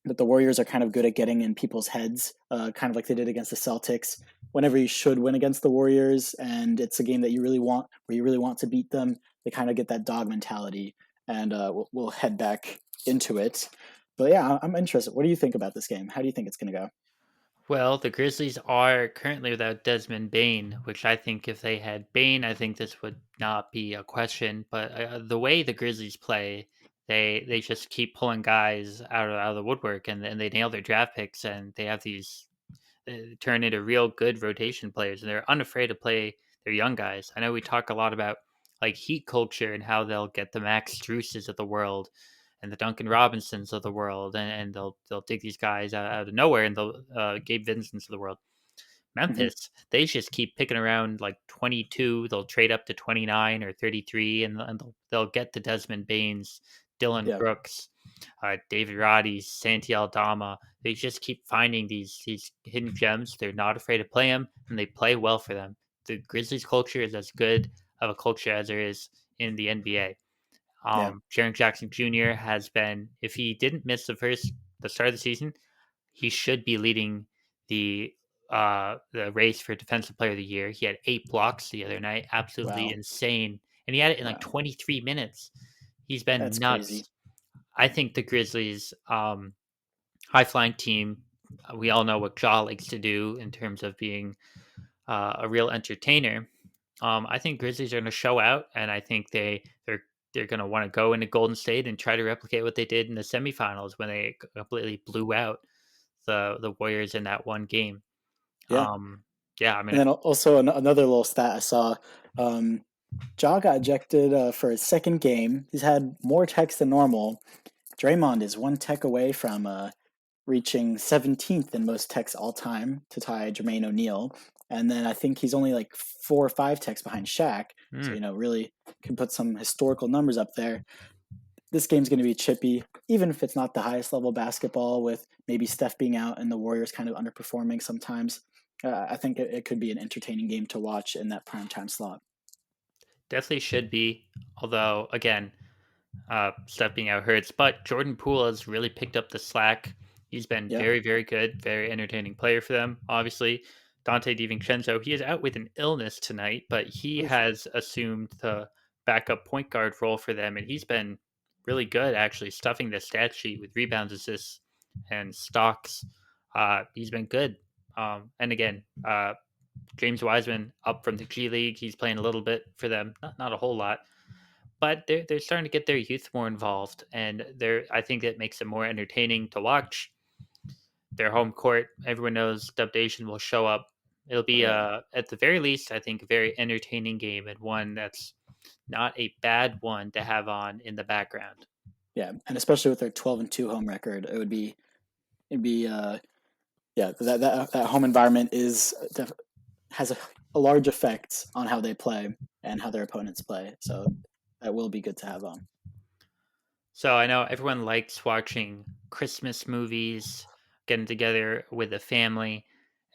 but the Warriors are kind of good at getting in people's heads, kind of like they did against the Celtics. Whenever you should win against the Warriors, and it's a game that you really want, where you really want to beat them, they kind of get that dog mentality, and we'll head back into it. But yeah, I'm interested. What do you think about this game? How do you think it's going to go? Well, the Grizzlies are currently without Desmond Bain, which I think if they had Bain, I think this would not be a question. But the way the Grizzlies play, they just keep pulling guys out of the woodwork, and they nail their draft picks, and they have these turn into real good rotation players, and they're unafraid to play their young guys. I know we talk a lot about like heat culture and how they'll get the Max Struces of the world, and the Duncan Robinsons of the world, and they'll dig these guys out of nowhere, and they'll Gabe Vincent's of the world. Hmm. Memphis, they just keep picking around like 22. They'll trade up to 29 or 33, and they'll get to Desmond Baines, Dylan Yeah, Brooks, David Roddy, Santi Aldama. They just keep finding these hidden gems. They're not afraid to play them, and they play well for them. The Grizzlies culture is as good of a culture as there is in the NBA. yeah, Jaren Jackson Jr. has been, if he didn't miss the start of the season, he should be leading the the race for defensive player of the year. He had 8 blocks the other night, absolutely wow, insane, and he had it in like wow, 23 minutes. He's been that's crazy. nuts. I think the Grizzlies, high flying team. We all know what Jaw likes to do in terms of being a real entertainer. I think Grizzlies are going to show out, and I think they're going to want to go into Golden State and try to replicate what they did in the semifinals when they completely blew out the Warriors in that one game. Yeah, Um, yeah, I and mean, then also another little stat I saw. Um, Ja got ejected for his second game. He's had more techs than normal. Draymond is one tech away from reaching 17th in most techs all time to tie Jermaine O'Neal. And then I think he's only like 4 or 5 techs behind Shaq. So, mm, really can put some historical numbers up there. This game's going to be chippy, even if it's not the highest level basketball, with maybe Steph being out and the Warriors kind of underperforming sometimes. I think it could be an entertaining game to watch in that primetime slot. definitely should be. Although, again, stuff being out hurts. But Jordan Poole has really picked up the slack. He's been Yeah. very, very good, very entertaining player for them. Obviously, Dante DiVincenzo, he is out with an illness tonight, but he Oof. has assumed the backup point guard role for them, and he's been really good, actually, stuffing the stat sheet with rebounds, assists, and stocks. He's been good. And again, James Wiseman up from the G League. He's playing a little bit for them, not a whole lot, but they're starting to get their youth more involved, and I think that makes it more entertaining to watch. Their home court, everyone knows Dub Nation will show up. It'll Oh be yeah. at the very least, I think, a very entertaining game and one that's not a bad one to have on in the background. Yeah. And especially with their 12-2 home record, it'd be yeah, that home environment has a large effect on how they play and how their opponents play. So that will be good to have on. So I know everyone likes watching Christmas movies, getting together with the family,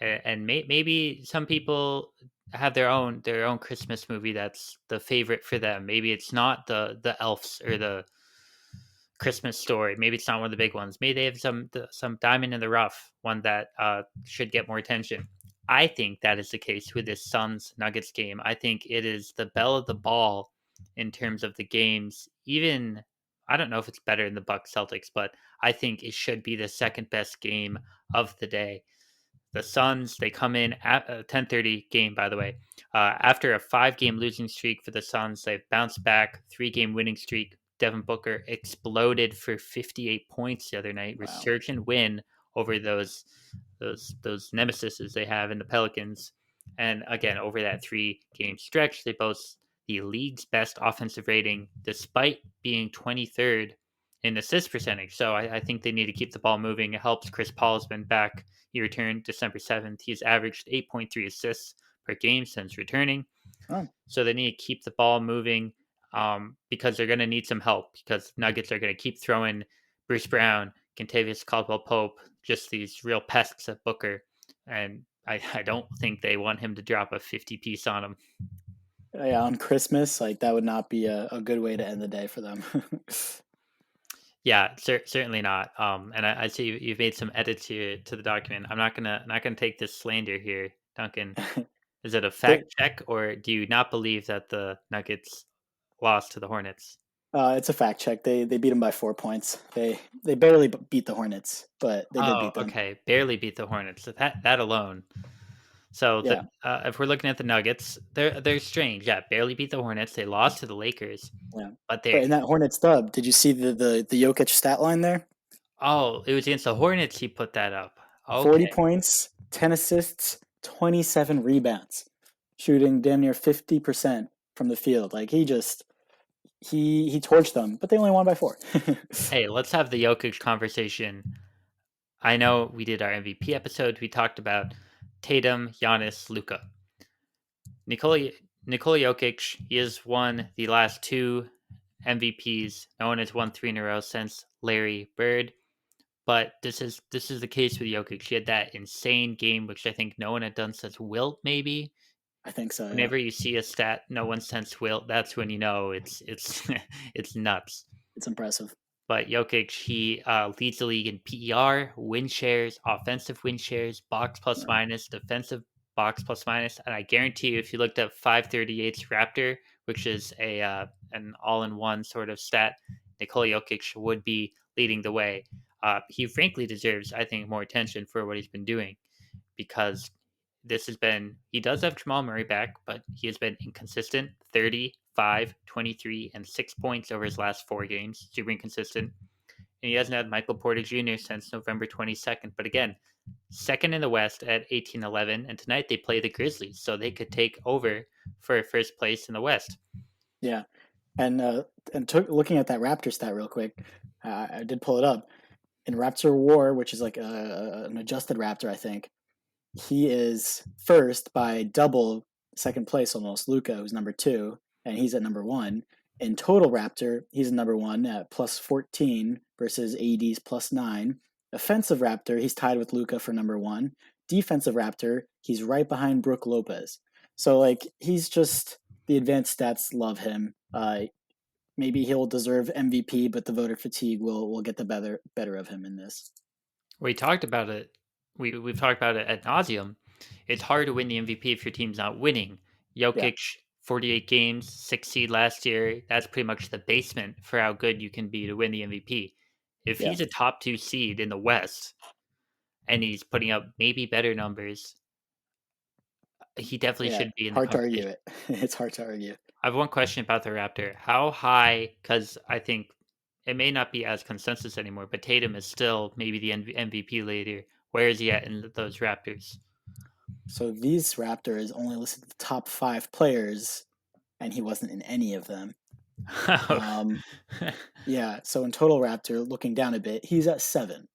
and maybe some people have their own Christmas movie that's the favorite for them. Maybe it's not the Elves or the Christmas Story. Maybe it's not one of the big ones. Maybe they have some diamond in the rough, one that should get more attention. I think that is the case with this Suns Nuggets game. I think it is the belle of the ball in terms of the games. Even I don't know if it's better than the Bucks Celtics, but I think it should be the second best game of the day. The Suns, they come in at a 10:30 game, by the way. After a 5 game losing streak for the Suns, they've bounced back, 3 game winning streak. Devin Booker exploded for 58 points the other night. Wow. Resurgent win over those nemesis they have in the Pelicans. And again, over that 3 game stretch, they boast the league's best offensive rating, despite being 23rd in assist percentage. So I think they need to keep the ball moving. It helps. Chris Paul has been back. He returned December 7th. He's averaged 8.3 assists per game since returning. Oh, So they need to keep the ball moving because they're going to need some help because Nuggets are going to keep throwing Bruce Brown, Kentavious Caldwell Pope, just these real pests at Booker. And I don't think they want him to drop a 50 piece on him. yeah. On Christmas, like that would not be a good way to end the day for them. Yeah, certainly not. And I see you've made some edits here to the document. I'm not gonna take this slander here, Duncan. Is it a They, fact check, or do you not believe that the Nuggets lost to the Hornets? it's a fact check. They beat them by 4 points. They barely beat the Hornets, but they did Oh, beat them. okay. Barely beat the Hornets. So that alone. So Yeah, if we're looking at the Nuggets, they're strange. Yeah, barely beat the Hornets. They lost to the Lakers, yeah. but But they're in that Hornets dub, did you see the Jokic stat line there? oh, it was against the Hornets. He put that up. 40 Okay. points, 10 assists, 27 rebounds, shooting damn near 50% from the field. Like he just he torched them, but they only won by 4. Hey, let's have the Jokic conversation. I know we did our MVP episode. We talked about Tatum, Giannis, Luca. Nikola Jokic, he has won the last 2 MVPs. No one has won 3 in a row since Larry Bird. But this is the case with Jokic. He had that insane game, which I think no one had done since Wilt, maybe. I think so, yeah. Whenever you see a stat no one since Wilt, that's when you know it's it's nuts. It's impressive. But Jokic, he leads the league in PER, win shares, offensive win shares, box plus Right. minus, defensive box plus minus, and I guarantee you, if you looked up 538's Raptor, which is a an all-in-one sort of stat, Nikola Jokic would be leading the way. He frankly deserves, I think, more attention for what he's been doing because this has been, he does have Jamal Murray back, but he has been inconsistent 35, 23, and 6 points over his last 4 games. Super inconsistent. And he hasn't had Michael Porter Jr. since November 22nd. But again, second in the West at 18-11. And tonight they play the Grizzlies, so they could take over for first place in the West. Yeah. Looking at that Raptor stat real quick, I did pull it up. In Raptor War, which is like an adjusted Raptor, I think, he is first by double, second place almost. Luca, who's number 2, and he's at number 1. In total Raptor, he's number 1 at plus 14 versus AD's plus 9. Offensive Raptor, he's tied with Luca for number 1. Defensive Raptor, he's right behind Brook Lopez. So like he's just the advanced stats love him. Maybe he'll deserve MVP, but the voter fatigue will get the better of him in this. We talked about it. We've talked about it ad nauseum. It's hard to win the MVP if your team's not winning. Yeah, Jokic, 48 games, 6 seed last year. That's pretty much the basement for how good you can be to win the MVP. If yeah, he's a top 2 seed in the West and he's putting up maybe better numbers, he definitely yeah. should be in the Hard to argue conversation. it. It's hard to argue. I have one question about the Raptor. How high? Because I think it may not be as consensus anymore, but Tatum is still maybe the MVP leader. Where is he at in those Raptors? So these Raptors only listed the top 5 players, and he wasn't in any of them. Um, yeah. So in total Raptor, looking down a bit, he's at 7.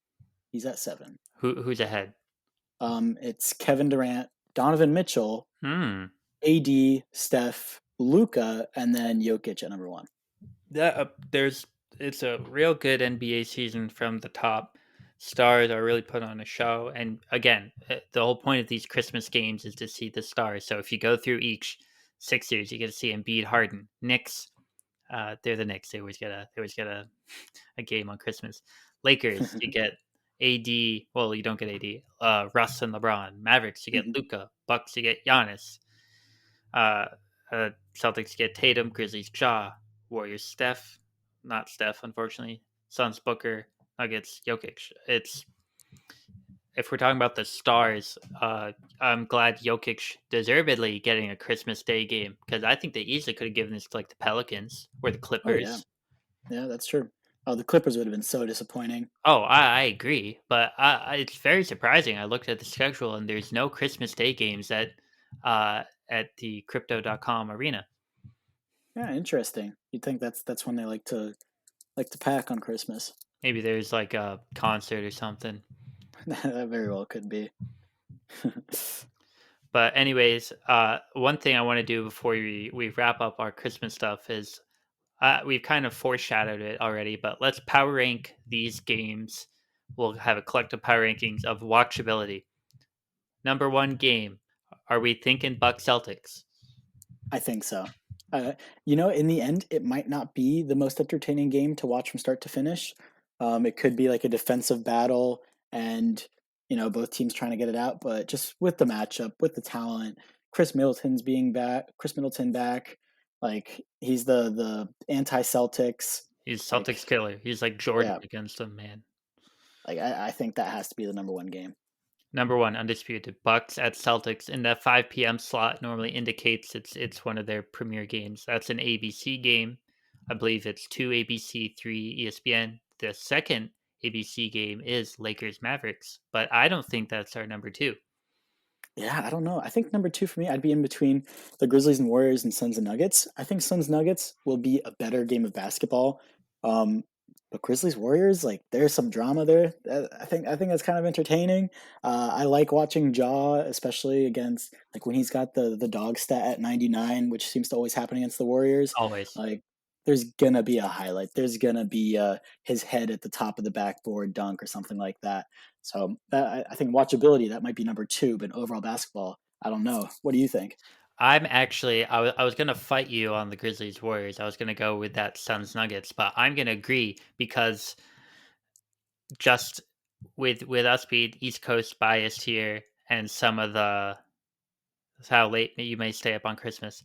He's at 7. Who's ahead? It's Kevin Durant, Donovan Mitchell, Hmm. AD, Steph, Luca, and then Jokic at number 1. That there's it's a real good NBA season from the top. Stars are really put on a show, and again, the whole point of these Christmas games is to see the stars. So if you go through each Sixers, you get to see Embiid, Harden, Knicks. They're the Knicks. They always get a game on Christmas. Lakers, you get AD. Well, you don't get AD. Russ and LeBron. Mavericks, you get Mhm. Luca. Bucks, you get Giannis. Uh, Celtics get Tatum. Grizzlies, Ja. Warriors, Steph. Not Steph, unfortunately. Suns, Booker. Nuggets, Jokic. It's if we're talking about the stars, I'm glad Jokic deservedly getting a Christmas Day game because I think they easily could have given this to like the Pelicans or the Oh yeah, Clippers. yeah, that's true. Oh, the Clippers would have been so disappointing. Oh, I agree, but it's very surprising. I looked at the schedule and there's no Christmas Day games at the Crypto.com arena. Yeah, interesting. You'd think that's when they like to pack on Christmas. Maybe there's like a concert or something. That very well could be. But anyways, one thing I want to do before we wrap up our Christmas stuff is we've kind of foreshadowed it already, but let's power rank these games. We'll have a collective power rankings of watchability. Number 1 game. Are we thinking Buck Celtics? I think so. Uh, in the end, it might not be the most entertaining game to watch from start to finish. It could be like a defensive battle, and both teams trying to get it out. But just with the matchup, with the talent, Chris Middleton back, like he's the anti Celtics. He's Celtics Like killer. He's like Jordan yeah, against them, man. like I think that has to be the number 1 game. Number 1, undisputed. Bucks at Celtics in that 5 p.m. slot normally indicates it's one of their premier games. That's an ABC game. I believe it's 2 ABC, 3 ESPN. The second ABC game is Lakers Mavericks, but I don't think that's our number 2. Yeah, I don't know. I think number two for me, I'd be in between the Grizzlies and Warriors and Suns and Nuggets. I think Suns Nuggets will be a better game of basketball. Um, but Grizzlies Warriors, like there's some drama there. I think that's kind of entertaining. I like watching Jaw, especially against like when he's got the dog stat at 99, which seems to always happen against the Warriors. Always. Like there's gonna be a highlight. There's gonna be his head at the top of the backboard dunk or something like that. So I think watchability that might be number two, but overall basketball, I don't know. What do you think? I was gonna fight you on the Grizzlies Warriors. I was gonna go with that Suns Nuggets, but I'm gonna agree because just with us being East Coast biased here and some of the how late you may stay up on Christmas.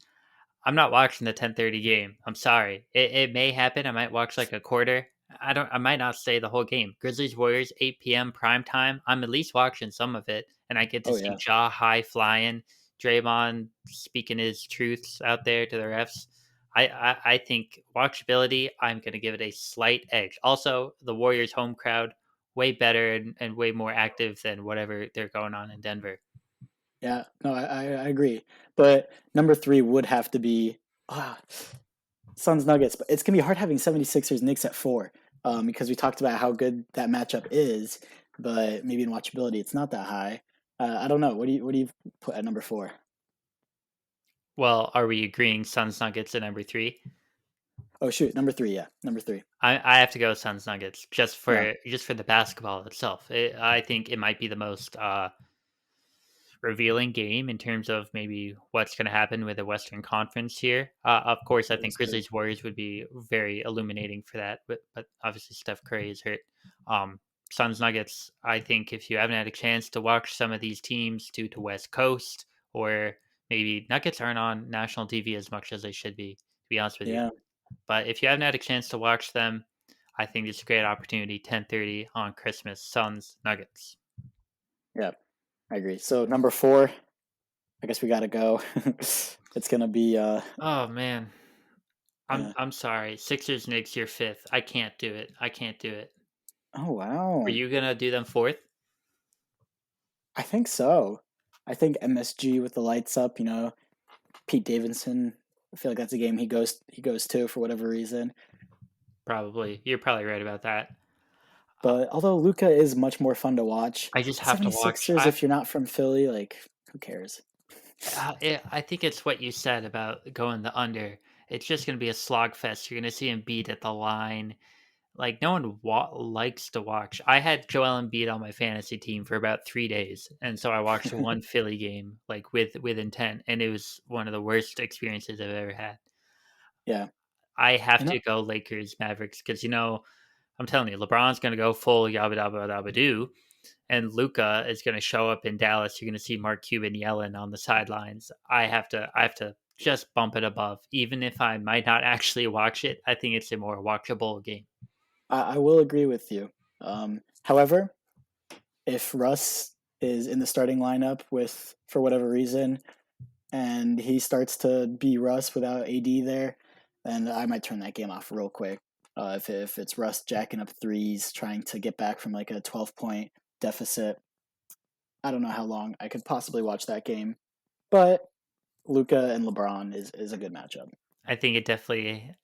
I'm not watching the 10:30 game. I'm sorry. It may happen. I might watch like a quarter. I might not stay the whole game. Grizzlies Warriors 8 p.m. prime time. I'm at least watching some of it, and I get to Oh see yeah, Jaw high flying, Draymond speaking his truths out there to the refs. I think watchability. I'm going to give it a slight edge. Also, the Warriors home crowd way better and way more active than whatever they're going on in Denver. yeah. No, I agree. But number three would have to be ah, Suns Nuggets. But it's gonna be hard having 76ers Knicks at four, because we talked about how good that matchup is, but maybe in watchability it's not that high. I don't know. What do you put at number four? Well, are we agreeing Suns Nuggets at number three? Oh shoot, number three. Yeah, number three. I have to go Suns Nuggets Yeah, just for the basketball itself. I think it might be the most revealing game in terms of maybe what's going to happen with the Western Conference here. Of course, I it think is good. Grizzlies Warriors would be very illuminating for that, but obviously Steph Curry is hurt. Um, Suns Nuggets. I think if you haven't had a chance to watch some of these teams due to West Coast or maybe Nuggets aren't on national TV as much as they should be. To be honest with you, Yeah, but if you haven't had a chance to watch them, I think it's a great opportunity. 10:30 on Christmas. Suns Nuggets. yeah, I agree. So number four, I guess we gotta go. It's gonna be Oh man, yeah. I'm sorry. Sixers Knicks, you're fifth. I can't do it. I can't do it. Oh Are wow. you gonna do them fourth? I think so. I think MSG with the lights up, Pete Davidson. I feel like that's a game he goes to for whatever reason. Probably. You're probably right about that. Uh, But although Luca is much more fun to watch, I just the have to watch. 76ers, if you're not from Philly, like who cares? I think it's what you said about going the under. It's just gonna be a slog fest. You're gonna see him beat at the line. Like, no one likes to watch. I had Joel Embiid on my fantasy team for about 3 days, and so I watched one Philly game, like, with intent, and it was one of the worst experiences I've ever had. Yeah. I have You know, to go Lakers, Mavericks, because I'm telling you, LeBron's gonna go full yabba dabba dabba doo, and Luka is gonna show up in Dallas. You're gonna see Mark Cuban yelling on the sidelines. I have to just bump it above. Even if I might not actually watch it, I think it's a more watchable game. I will agree with you. However, if Russ is in the starting lineup with for whatever reason, and he starts to be Russ without AD there, then I might turn that game off real quick. If it's Russ jacking up threes, trying to get back from like a 12-point deficit, I don't know how long I could possibly watch that game. But Luca and LeBron is a good matchup. I think it definitely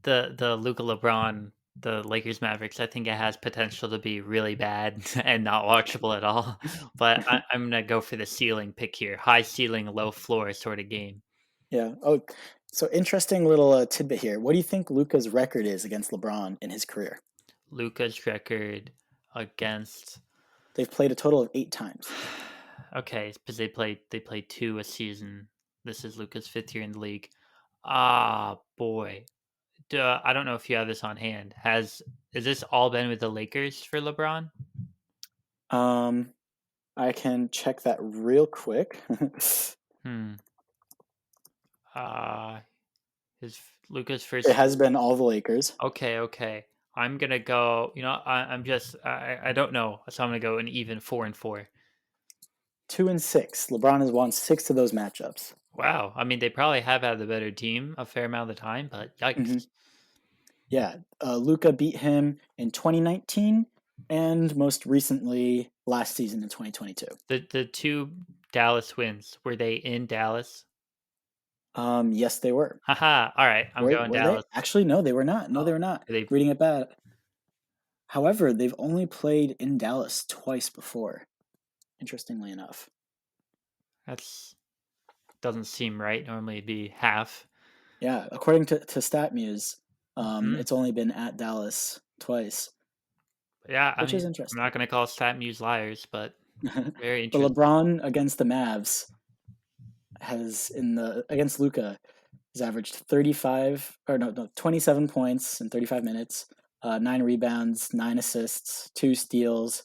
the Luka LeBron, the Lakers Mavericks. I think it has potential to be really bad and not watchable at all. But I'm gonna go for the ceiling pick here, high ceiling, low floor sort of game. Yeah. Oh, so interesting little tidbit here. What do you think Luca's record is against LeBron in his career? Luka's record against. They've played a total of 8 times. Okay, because they played two a season. This is Luka's fifth year in the league. Ah, boy. Duh, I don't know if you have this on hand. Has this all been with the Lakers for LeBron? Um, I can check that real quick. Hmm. Uh his Luka's It first. has been all the Lakers. Okay, okay. I'm gonna go. I don't know, so I'm gonna go an even 4-4. 2-6. LeBron has won 6 of those matchups. Wow. I mean, they probably have had the better team a fair amount of the time, but Hmm. yikes. Yeah, Luca beat him in 2019, and most recently last season in 2022. The two Dallas wins, were they in Dallas? Yes, they were. Haha, alright, I'm going Were they? Dallas. Actually, no, they were not. No, Oh, they were not. they've Reading it back. However, they've only played in Dallas twice before, interestingly enough. that's doesn't seem right, normally it'd be half. Yeah, according to StatMuse, Mhm. it's only been at Dallas twice, Yeah, I which is mean, I'm interesting. not gonna call StatMuse liars, but But very interesting. LeBron against the Mavs has in the against Luca has averaged 35 or no 27 points in 35 minutes, 9 rebounds, 9 assists, 2 steals,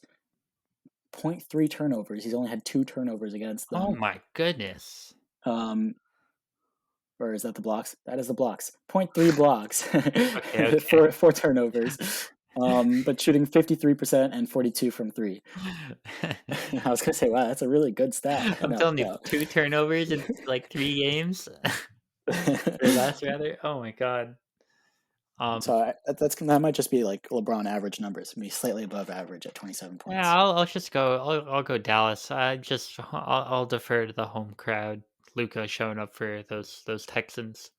point 0.3 turnovers. He's only had 2 turnovers against Oh them. my goodness. Um, or is that the blocks? That is the blocks. Point 0.3 blocks, Okay, okay. four turnovers. But shooting 53% and 42 from three. I was gonna say, wow, that's a really good stat. I'm No, telling you, no. 2 turnovers in, like, 3 games? Or less rather? Oh my god. Um, So that might just be like LeBron average numbers, maybe slightly above average at 27 yeah, points. I'll just go I'll go Dallas. I'll defer to the home crowd. Luka showing up for those Texans.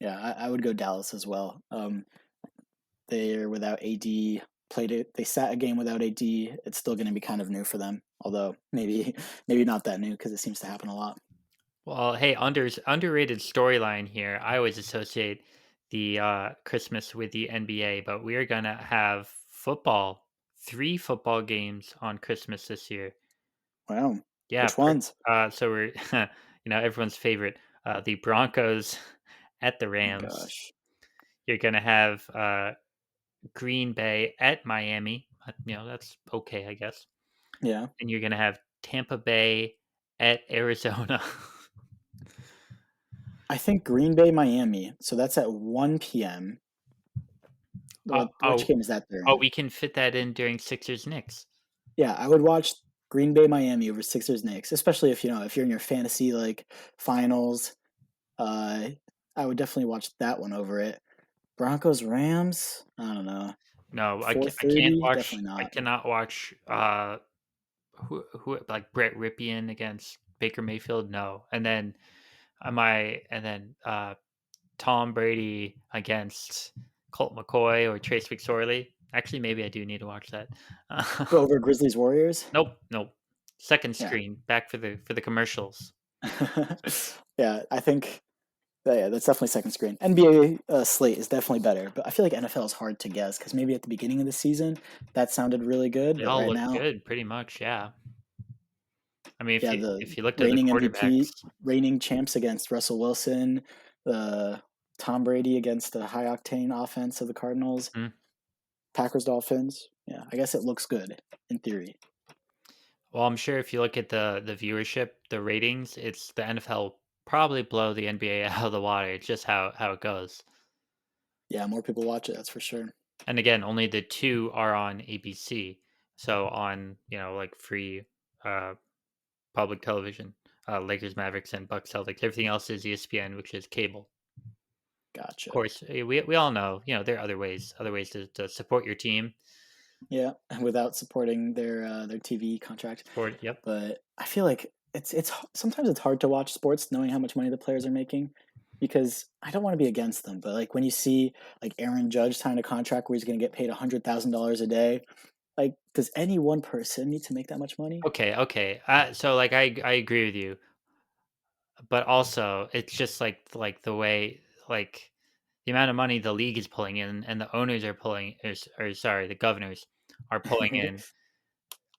Yeah, I would go Dallas as well. They're without AD. Played it. They sat a game without AD. It's still going to be kind of new for them, although maybe maybe not that new because it seems to happen a lot. Well, hey, underrated storyline here. I always associate the Christmas with the NBA, but we're gonna have football, 3 football games on Christmas this year. Wow, Yeah, which ones? so we're everyone's favorite, the Broncos at the Oh my Rams. gosh. You're gonna have Green Bay at Miami. That's okay, I guess. Yeah, And you're gonna have Tampa Bay at Arizona. I think Green Bay, Miami. So that's at 1 p.m. uh, Which oh, game is that oh, during? we can fit that in during Sixers Knicks. Yeah, I would watch Green Bay, Miami over Sixers Knicks, especially if you're in your fantasy like finals. Uh, I would definitely watch that one over it. Broncos Rams. I don't know. No, I can't 4:30. watch. Definitely I not. cannot watch. Who like Brett Ripien against Baker Mayfield? No, and then Tom Brady against Colt McCoy or Trace McSorley. Actually, maybe I do need to watch that. Over Grizzlies Warriors. Nope, nope. Second Yeah. screen, back for the commercials. Yeah, I think yeah, that's definitely second screen. NBA slate is definitely better, but I feel like NFL is hard to guess because maybe at the beginning of the season that sounded really good, They but all right look now, good, pretty much. Yeah. I mean, yeah, the if you looked at the reigning quarterbacks, MVP, reigning champs against Russell Wilson, the Tom Brady against the high octane offense of the Cardinals, hmm, Packers Dolphins. Yeah, I guess it looks good in theory. well, I'm sure if you look at the viewership, the ratings, it's the NFL probably blow the NBA out of the water. It's just how it goes. Yeah, more people watch it, that's for sure. And again, only the two are on ABC. So on, like free uh public television, Lakers, Mavericks, and Bucks, Celtics. Everything else is ESPN, which is cable. Of Gotcha. course, we all know, there are other ways to support your team. Yeah, without supporting their TV contract. Support, yep. But I feel like sometimes it's hard to watch sports knowing how much money the players are making because I don't want to be against them, but like when you see like Aaron Judge sign a contract where he's going to get paid $100,000 a day, like does any one person need to make that much money? Okay, okay. So like I agree with you, but also it's just like the way like the amount of money the league is pulling in and the owners are pulling or sorry, the governors are pulling in,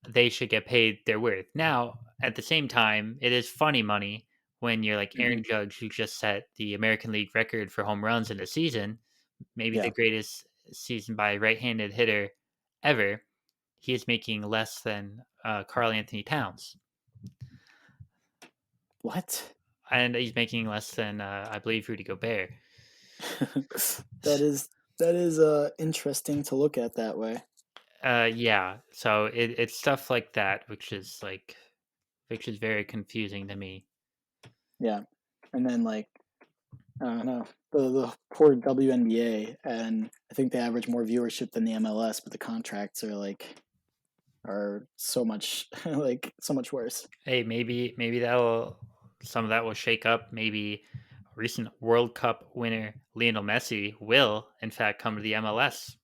they should get paid their worth. Now, at the same time, it is funny money when you're like Hmm. Aaron Judge, who just set the American League record for home runs in a season, maybe the Yeah. greatest season by a right-handed hitter ever. He is making less than Carl Anthony Towns, What? and he's making less than I believe Rudy Gobert. that is that is interesting to look at that way. Yeah, so it's stuff like that, which is very confusing to me. Yeah. And then like I don't know. The poor WNBA, and I think they average more viewership than the MLS, but the contracts are so much like so much worse. Hey, maybe that'll some of that will shake up. Maybe recent World Cup winner Lionel Messi will, in fact, come to the MLS.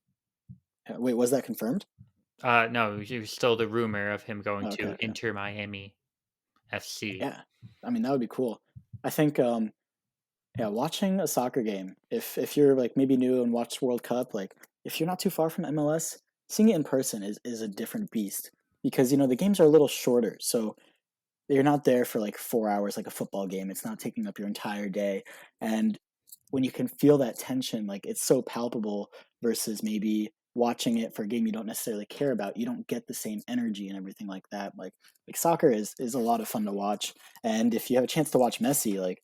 Wait, was that confirmed? No, it was still the rumor of him going Okay, to okay. Inter Miami FC. Yeah. I mean, that would be cool. I think yeah, watching a soccer game, if you're like maybe new and watch World Cup, like if you're not too far from MLS, seeing it in person is a different beast because the games are a little shorter. So you're not there for like 4 hours like a football game. It's not taking up your entire day. And when you can feel that tension, like it's so palpable versus maybe watching it for a game you don't necessarily care about, you don't get the same energy and everything like that. Like soccer is a lot of fun to watch. And if you have a chance to watch Messi, like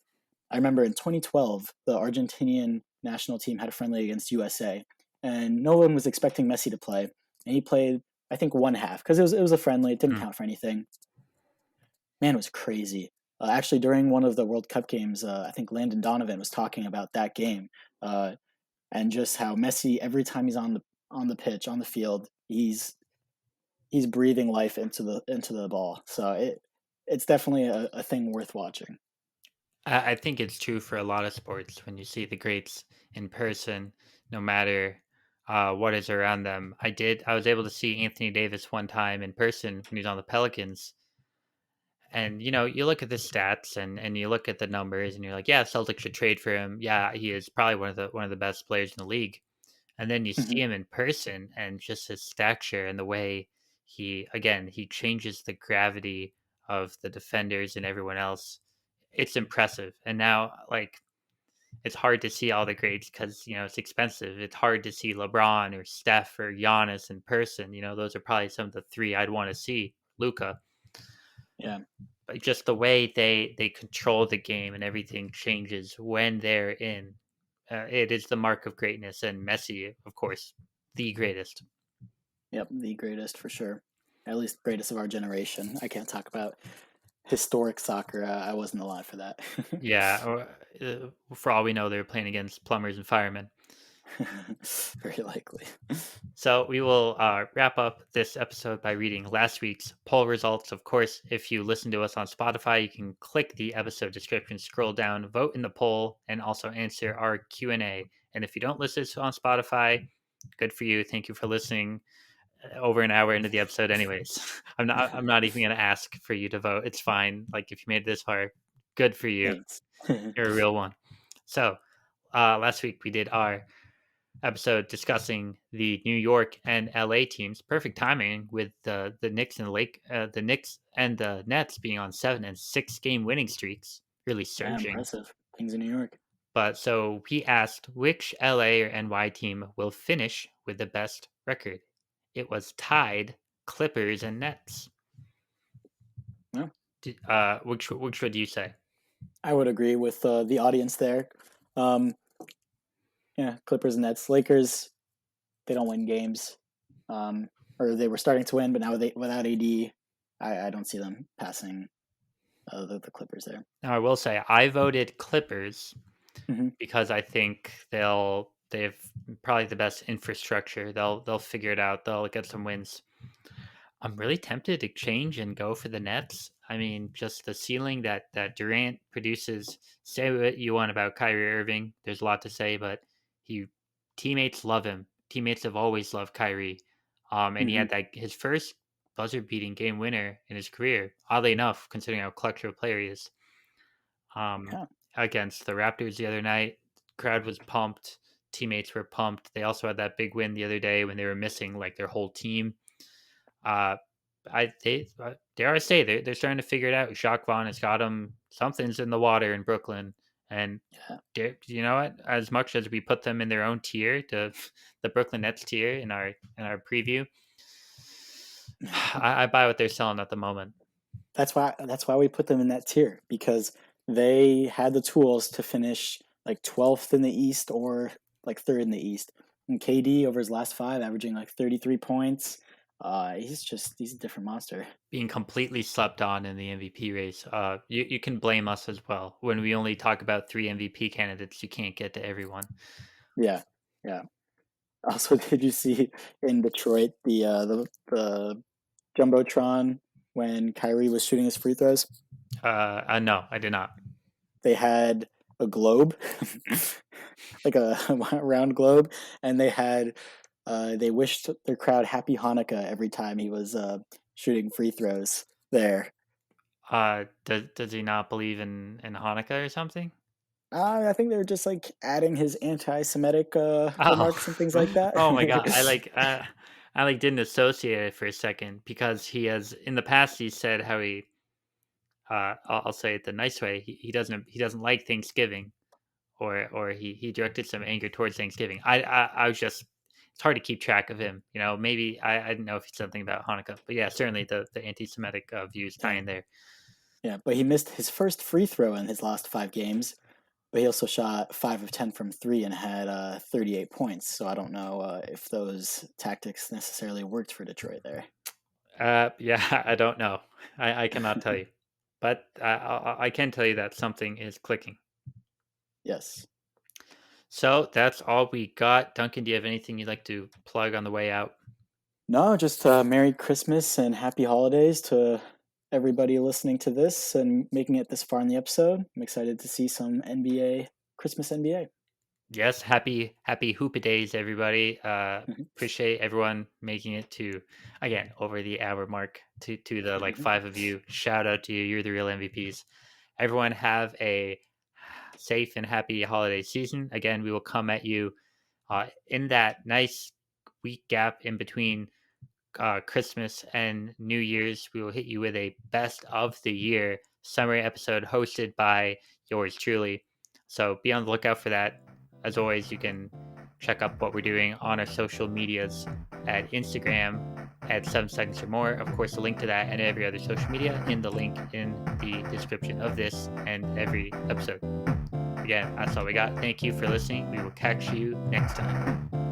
I remember in 2012, the Argentinian national team had a friendly against USA, and no one was expecting Messi to play, and he played I think one half because it was a friendly, it didn't Mm. count for anything. Man, it was crazy. Actually, during one of the World Cup games, I think Landon Donovan was talking about that game, uh, and just how Messi every time he's on the pitch on the field, he's breathing life into the ball. So it's definitely a thing worth watching. I think it's true for a lot of sports when you see the greats in person, no matter what is around them. I was able to see Anthony Davis one time in person when he was on the Pelicans. And you look at the stats and you look at the numbers and you're like, yeah, Celtics should trade for him. Yeah, he is probably one of the best players in the league. And then you Hmm. see him in person and just his stature and the way he changes the gravity of the defenders and everyone else. It's impressive. And now, like, it's hard to see all the greats because it's expensive. It's hard to see LeBron or Steph or Giannis in person. Those are probably some of the three I'd want to see. Luca, Yeah. but just the way they control the game and everything changes when they're in. It is the mark of greatness, and Messi, of course, the greatest. Yep. The greatest for sure. At least greatest of our generation. I can't talk about historic soccer. I wasn't alive for that. Yeah, for all we know, they're playing against plumbers and firemen. Very likely. So we will wrap up this episode by reading last week's poll results. Of course, if you listen to us on Spotify, you can click the episode description, scroll down, vote in the poll, and also answer our Q&A. And if you don't listen to us on Spotify, good for you. Thank you for listening over an hour into the episode anyways. I'm not even going to ask for you to vote. It's fine. Like if you made it this far, good for you. Thanks. You're a real one. So, last week we did our episode discussing the New York and LA teams. Perfect timing with the Knicks and the Knicks and the Nets being on 7 and 6 game winning streaks, really Yeah, surging. impressive. Kings of New York. But so we asked which LA or NY team will finish with the best record. It was tied Clippers and Nets. Yeah, Which would you say? I would agree with the audience there. Um, yeah, Clippers and Nets. Lakers, they don't win games. Or they were starting to win, but now without AD, I don't see them passing the Clippers there. Now I will say I voted Clippers Hmm. because I think they've probably the best infrastructure. They'll figure it out. They'll get some wins. I'm really tempted to change and go for the Nets. I mean, just the ceiling that Durant produces. Say what you want about Kyrie Irving. There's a lot to say, but he teammates love him. Teammates have always loved Kyrie. And he Hmm. had that his first buzzer beating game winner in his career. Oddly enough, considering how clutch of a player he is. Um, Yeah, Against the Raptors the other night, crowd was pumped. Teammates were pumped. They also had that big win the other day when they were missing like their whole team. Uh, dare I say they're starting to figure it out. Jacques Vaughn has got them. Something's in the water in Brooklyn, and yeah. you know what? As much as we put them in their own tier, the Brooklyn Nets tier in our preview, I buy what they're selling at the moment. That's why we put them in that tier because they had the tools to finish like 12th in the East or like third in the East. And KD over his last five, averaging like 33 points. He's a different monster. Being completely slept on in the MVP race. You can blame us as well. When we only talk about 3 MVP candidates, you can't get to everyone. Yeah, yeah. Also, did you see in Detroit the jumbotron when Kyrie was shooting his free throws? No, I did not. They had a globe, like a round globe, and they wished their crowd happy Hanukkah every time he was shooting free throws there. Does he not believe in Hanukkah or something? I think they were just like adding his anti-Semitic Oh, remarks and things like that. oh my God! I like didn't associate it for a second because he has in the past he said how he I'll say it the nice way he doesn't like Thanksgiving or he directed some anger towards Thanksgiving. I was just it's hard to keep track of him. You know, maybe I didn't know if it's something about Hanukkah, but yeah, certainly the anti-Semitic views tie Yeah, in there. yeah, but he missed his first free throw in his last 5 games. But he also shot 5 of 10 from three and had 38 points. So I don't know if those tactics necessarily worked for Detroit there. Yeah, I don't know. I cannot tell you, but I can tell you that something is clicking. Yes. So that's all we got. Duncan, do you have anything you'd like to plug on the way out? No, just Merry Christmas and Happy Holidays to everybody listening to this and making it this far in the episode. I'm excited to see some NBA, Christmas NBA. Yes, happy Hoopidays, everybody. Mhm, Appreciate everyone making it to again over the hour mark to the like mhm. 5 of you. Shout out to you. You're the real MVPs. Everyone have a safe and happy holiday season. Again, we will come at you in that nice week gap in between Christmas and New Year's. We will hit you with a best of the year summary episode hosted by yours truly. So be on the lookout for that. As always, you can check up what we're doing on our social medias at Instagram at 7 seconds or more. Of course, the link to that and every other social media in the link in the description of this and every episode. Again, that's all we got. Thank you for listening. We will catch you next time.